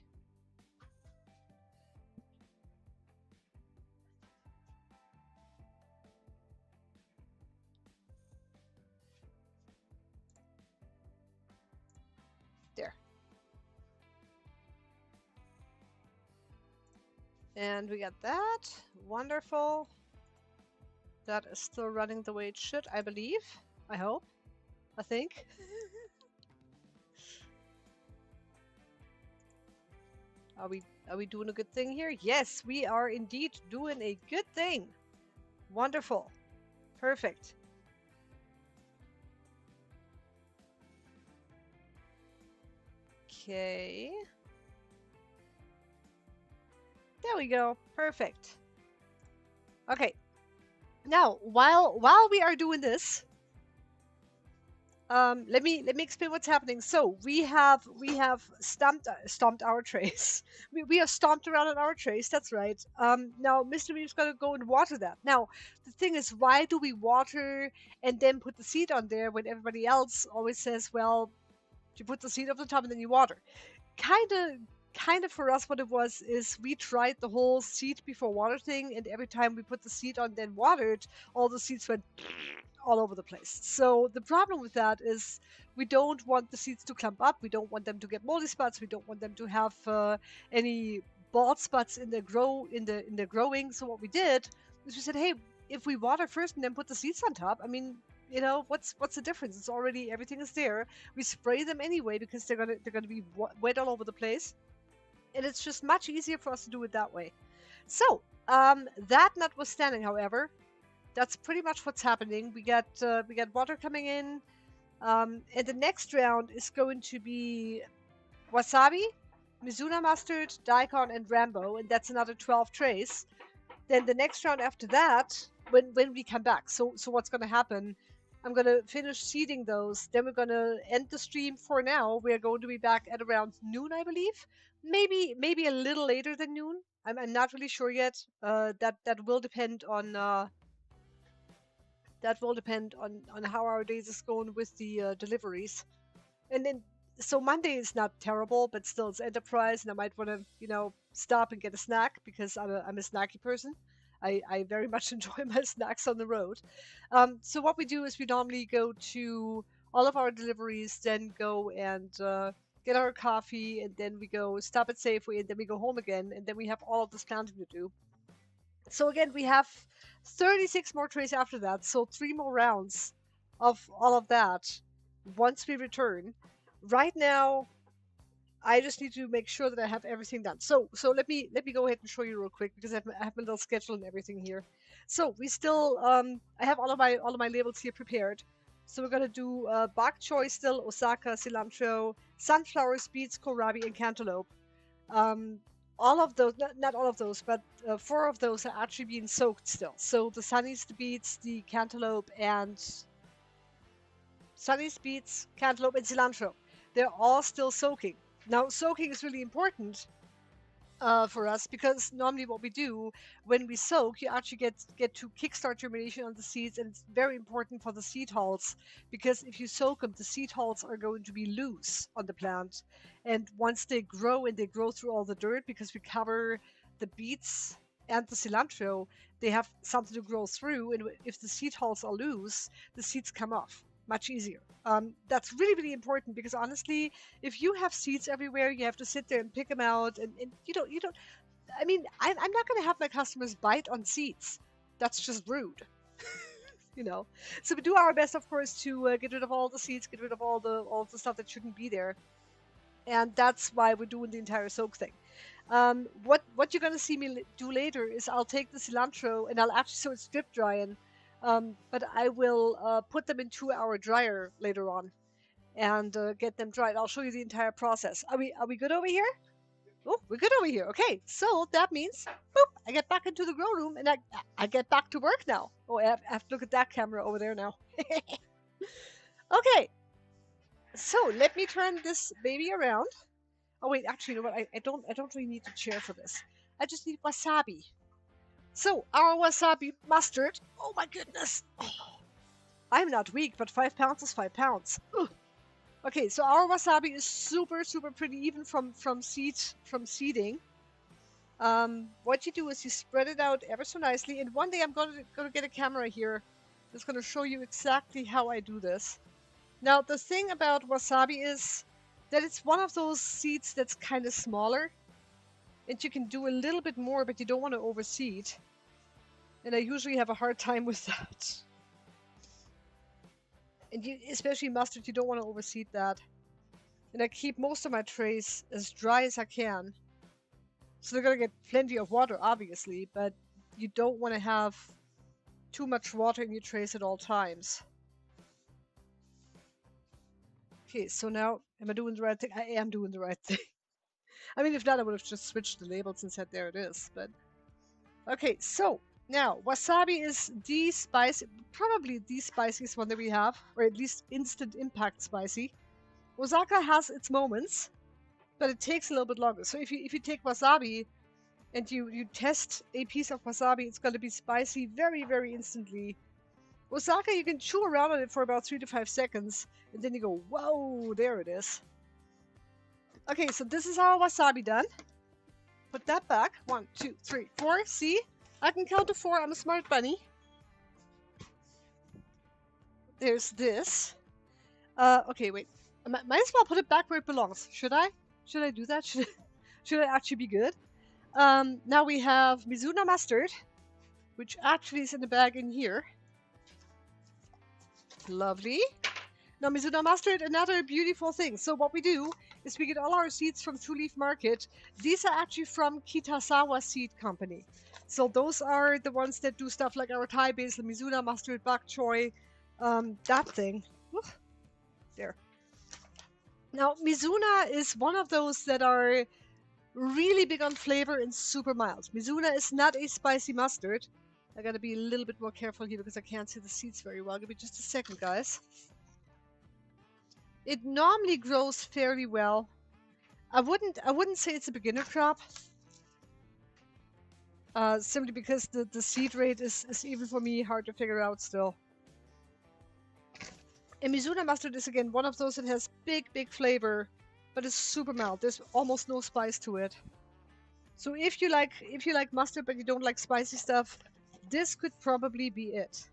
There. And we got that. Wonderful. That is still running the way it should, I believe. I hope. I think. Are we doing a good thing here? Yes, we are indeed doing a good thing. Wonderful. Perfect. Okay. There we go. Perfect. Okay. Now, while we are doing this, let me explain what's happening. So we have stomped our trays. We have stomped around on our trays. That's right. Now Mr. Meep's gonna go and water that. Now the thing is, why do we water and then put the seed on there when everybody else always says, well, you put the seed up the top and then you water? Kind of for us, what it was is we tried the whole seed before water thing, and every time we put the seed on then watered, all the seeds went all over the place. So the problem with that is we don't want the seeds to clump up. We don't want them to get moldy spots. We don't want them to have any bald spots in the growing. So what we did is we said, hey, if we water first and then put the seeds on top, I mean, you know, what's the difference? It's already, everything is there. We spray them anyway because they're gonna be wet all over the place. And it's just much easier for us to do it that way. So, that notwithstanding, however, that's pretty much what's happening. We got water coming in, and the next round is going to be wasabi, Mizuna mustard, daikon, and Rambo, and that's another 12 trays. Then the next round after that, when we come back. So what's going to happen? I'm going to finish seeding those. Then we're going to end the stream for now. We're going to be back at around noon, I believe. Maybe a little later than noon. I'm not really sure yet. That will depend on how our days is going with the deliveries. And then so Monday is not terrible, but still it's enterprise, and I might want to stop and get a snack because I'm a snacky person. I very much enjoy my snacks on the road. So what we do is we normally go to all of our deliveries, then go and get our coffee, and then we go stop at Safeway, and then we go home again, and then we have all of this planting to do. So again, we have 36 more trays after that, so 3 more rounds of all of that once we return. Right now, I just need to make sure that I have everything done. So let me go ahead and show you real quick because I have my little schedule and everything here. So we still I have all of my labels here prepared. So we're gonna do bok choy still, Osaka, cilantro, sunflowers, beets, kohlrabi, and cantaloupe. All of those, not all of those, but 4 of those are actually being soaked still. So the sunnies, the beets, the cantaloupe, and sunnies, beets, cantaloupe, and cilantro. They're all still soaking. Now, soaking is really important for us because normally what we do when we soak, you actually get to kickstart germination on the seeds, and it's very important for the seed hulls because if you soak them, the seed hulls are going to be loose on the plant, and once they grow and they grow through all the dirt because we cover the beets and the cilantro, they have something to grow through, and if the seed hulls are loose, the seeds come off much easier. That's really, really important because honestly, if you have seeds everywhere, you have to sit there and pick them out, and you don't. I mean, I'm not going to have my customers bite on seeds. That's just rude, So we do our best, of course, to get rid of all the seeds, get rid of all the stuff that shouldn't be there, and that's why we're doing the entire soak thing. What you're going to see me do later is I'll take the cilantro and I'll actually so it's drip drying. But I will put them into our dryer later on and get them dried. I'll show you the entire process. Are we good over here? Oh, we're good over here. Okay, so that means boop, I get back into the grow room and I get back to work now. Oh, I have to look at that camera over there now. Okay, so let me turn this baby around. Oh wait, actually, you know what? I don't really need a chair for this. I just need wasabi. So, our wasabi mustard. Oh my goodness. Oh, I'm not weak, but 5 pounds is 5 pounds. Ugh. Okay, so our wasabi is super, super pretty, even from seeding. What you do is you spread it out ever so nicely. And one day I'm gonna get a camera here that's gonna show you exactly how I do this. Now, the thing about wasabi is that it's one of those seeds that's kind of smaller. And you can do a little bit more, but you don't want to overseed. And I usually have a hard time with that. And especially mustard, you don't want to overseed that. And I keep most of my trays as dry as I can. So they're going to get plenty of water, obviously, but you don't want to have too much water in your trays at all times. Okay, so now, am I doing the right thing? I am doing the right thing. I mean, if not, I would have just switched the labels and said, there it is. But okay, so now wasabi is the spicy, probably the spiciest one that we have, or at least instant impact spicy. Osaka has its moments, but it takes a little bit longer. So if you take wasabi and you test a piece of wasabi, it's going to be spicy very, very instantly. Osaka, you can chew around on it for about 3 to 5 seconds, and then you go, whoa, there it is. Okay, so this is our wasabi done. Put that back. 1, 2, 3, 4. See? I can count to 4. I'm a smart bunny. There's this. Okay, wait. Might as well put it back where it belongs. Should I? Should I do that? Should I actually be good? Now we have Mizuna mustard, which actually is in the bag in here. Lovely. Now, Mizuna Mustard, another beautiful thing. So what we do is we get all our seeds from Two Leaf Market. These are actually from Kitasawa Seed Company. So those are the ones that do stuff like our Thai basil, Mizuna Mustard, bok choy, that thing. Oof, there. Now, Mizuna is one of those that are really big on flavor and super mild. Mizuna is not a spicy mustard. I gotta be a little bit more careful here because I can't see the seeds very well. Give me just a second, guys. It normally grows fairly well. I wouldn't say it's a beginner crop. Simply because the seed rate is even for me hard to figure out still. And Mizuna mustard is again one of those that has big flavor, but it's super mild. There's almost no spice to it. So if you like mustard but you don't like spicy stuff, this could probably be it.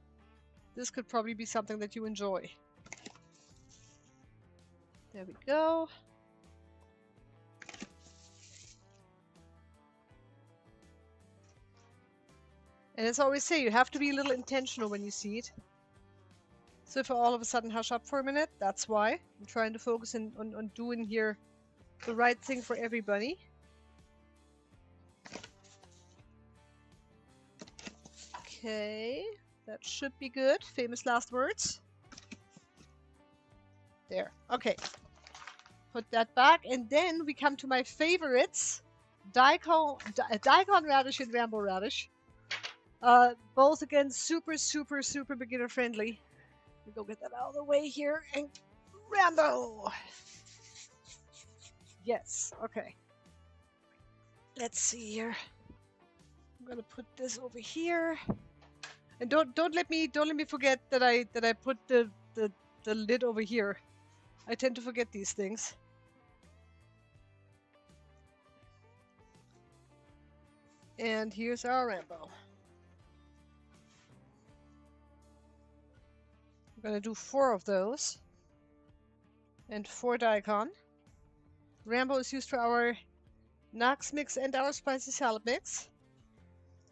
This could probably be something that you enjoy. There we go. And as I always say, you have to be a little intentional when you seed. So if I all of a sudden hush up for a minute, that's why. I'm trying to focus on doing here the right thing for everybody. Okay, that should be good. Famous last words. There, okay. Put that back, and then we come to my favorites. Daikon radish and Rambo radish. Both again super beginner friendly. Let me go get that out of the way here. And Rambo! Yes, okay. Let's see here. I'm gonna put this over here. And don't let me forget that I put the lid over here. I tend to forget these things. And here's our Rambo. I'm gonna do 4 of those. And 4 daikon. Rambo is used for our Nax mix and our spicy salad mix.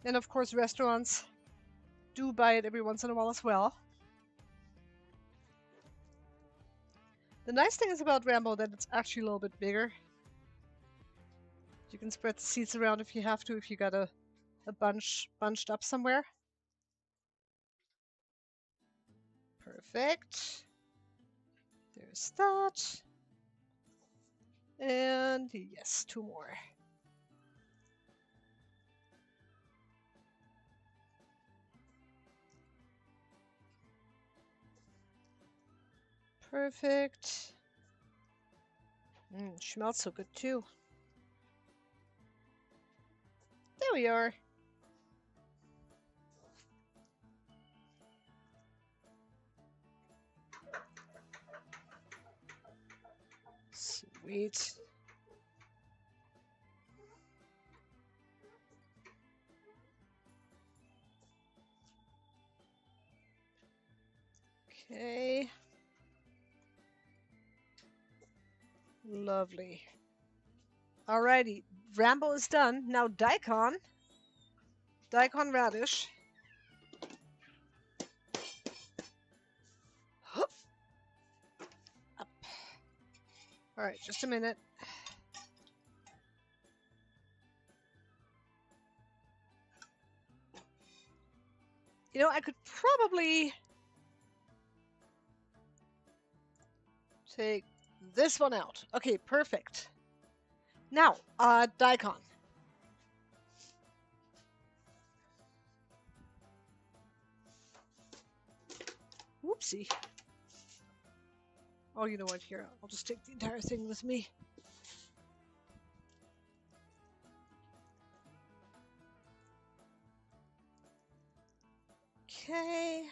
And of course restaurants do buy it every once in a while as well. The nice thing is about Rambo that it's actually a little bit bigger. You can spread the seeds around if you have to, if you got a bunch bunched up somewhere. Perfect. There's that. And yes, 2 more. Perfect. Smells so good too. There we are. Sweet. Okay. Lovely. Alrighty, Rambo is done. Now daikon radish. Up. Alright, just a minute. You know, I could probably take this one out. Okay, perfect. Now, daikon. Whoopsie. Oh, you know what? Here, I'll just take the entire thing with me. Okay.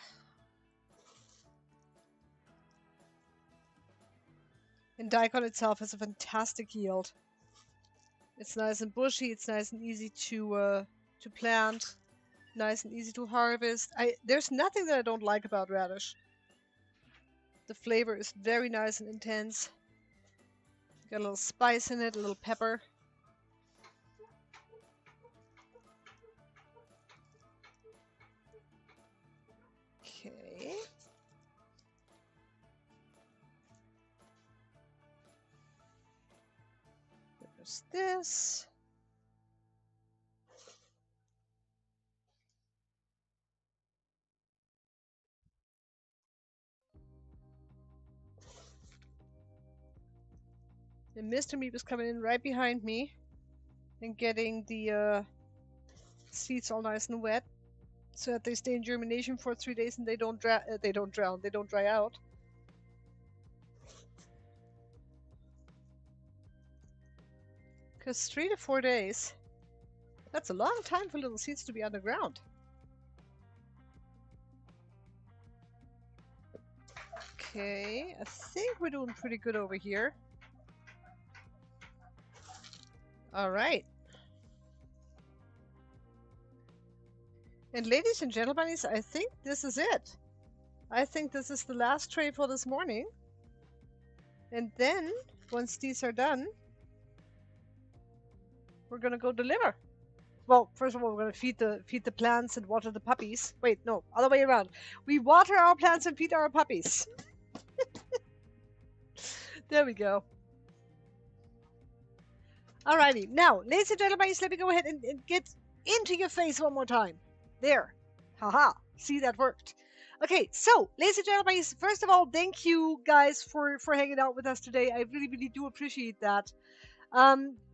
And daikon itself has a fantastic yield. It's nice and bushy. It's nice and easy to plant. Nice and easy to harvest. There's nothing that I don't like about radish. The flavor is very nice and intense. Got a little spice in it, a little pepper. Okay. There's this. And Mr. Meep is coming in right behind me and getting the seeds all nice and wet so that they stay in germination for 3 days and they don't drown, they don't dry out. Because 3 to 4 days, that's a long time for little seeds to be underground. Okay, I think we're doing pretty good over here. All right. And ladies and gentlemen, I think this is it. I think this is the last tray for this morning. And then, once these are done, we're gonna go deliver. Well, first of all, we're gonna feed the plants and water the puppies. Wait, no, other way around. We water our plants and feed our puppies. There we go. Alrighty, now, ladies and gentlemen, let me go ahead and get into your face one more time. There. Haha. See, that worked. Okay, so, ladies and gentlemen, first of all, thank you guys for hanging out with us today. I really, really do appreciate that.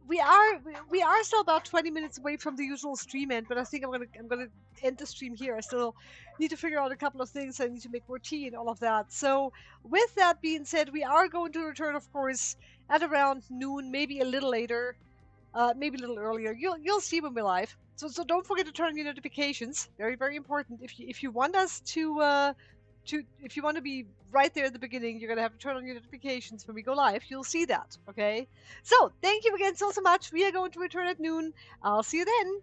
We are still about 20 minutes away from the usual stream end, but I think I'm gonna end the stream here. I still need to figure out a couple of things. I need to make more tea and all of that. So, with that being said, we are going to return, of course, at around noon, maybe a little later, maybe a little earlier. You'll see when we're live. So don't forget to turn on your notifications. Very, very important. If you want us to if you want to be right there at the beginning, you're gonna have to turn on your notifications when we go live. You'll see that. Okay. So thank you again so much. We are going to return at noon. I'll see you then.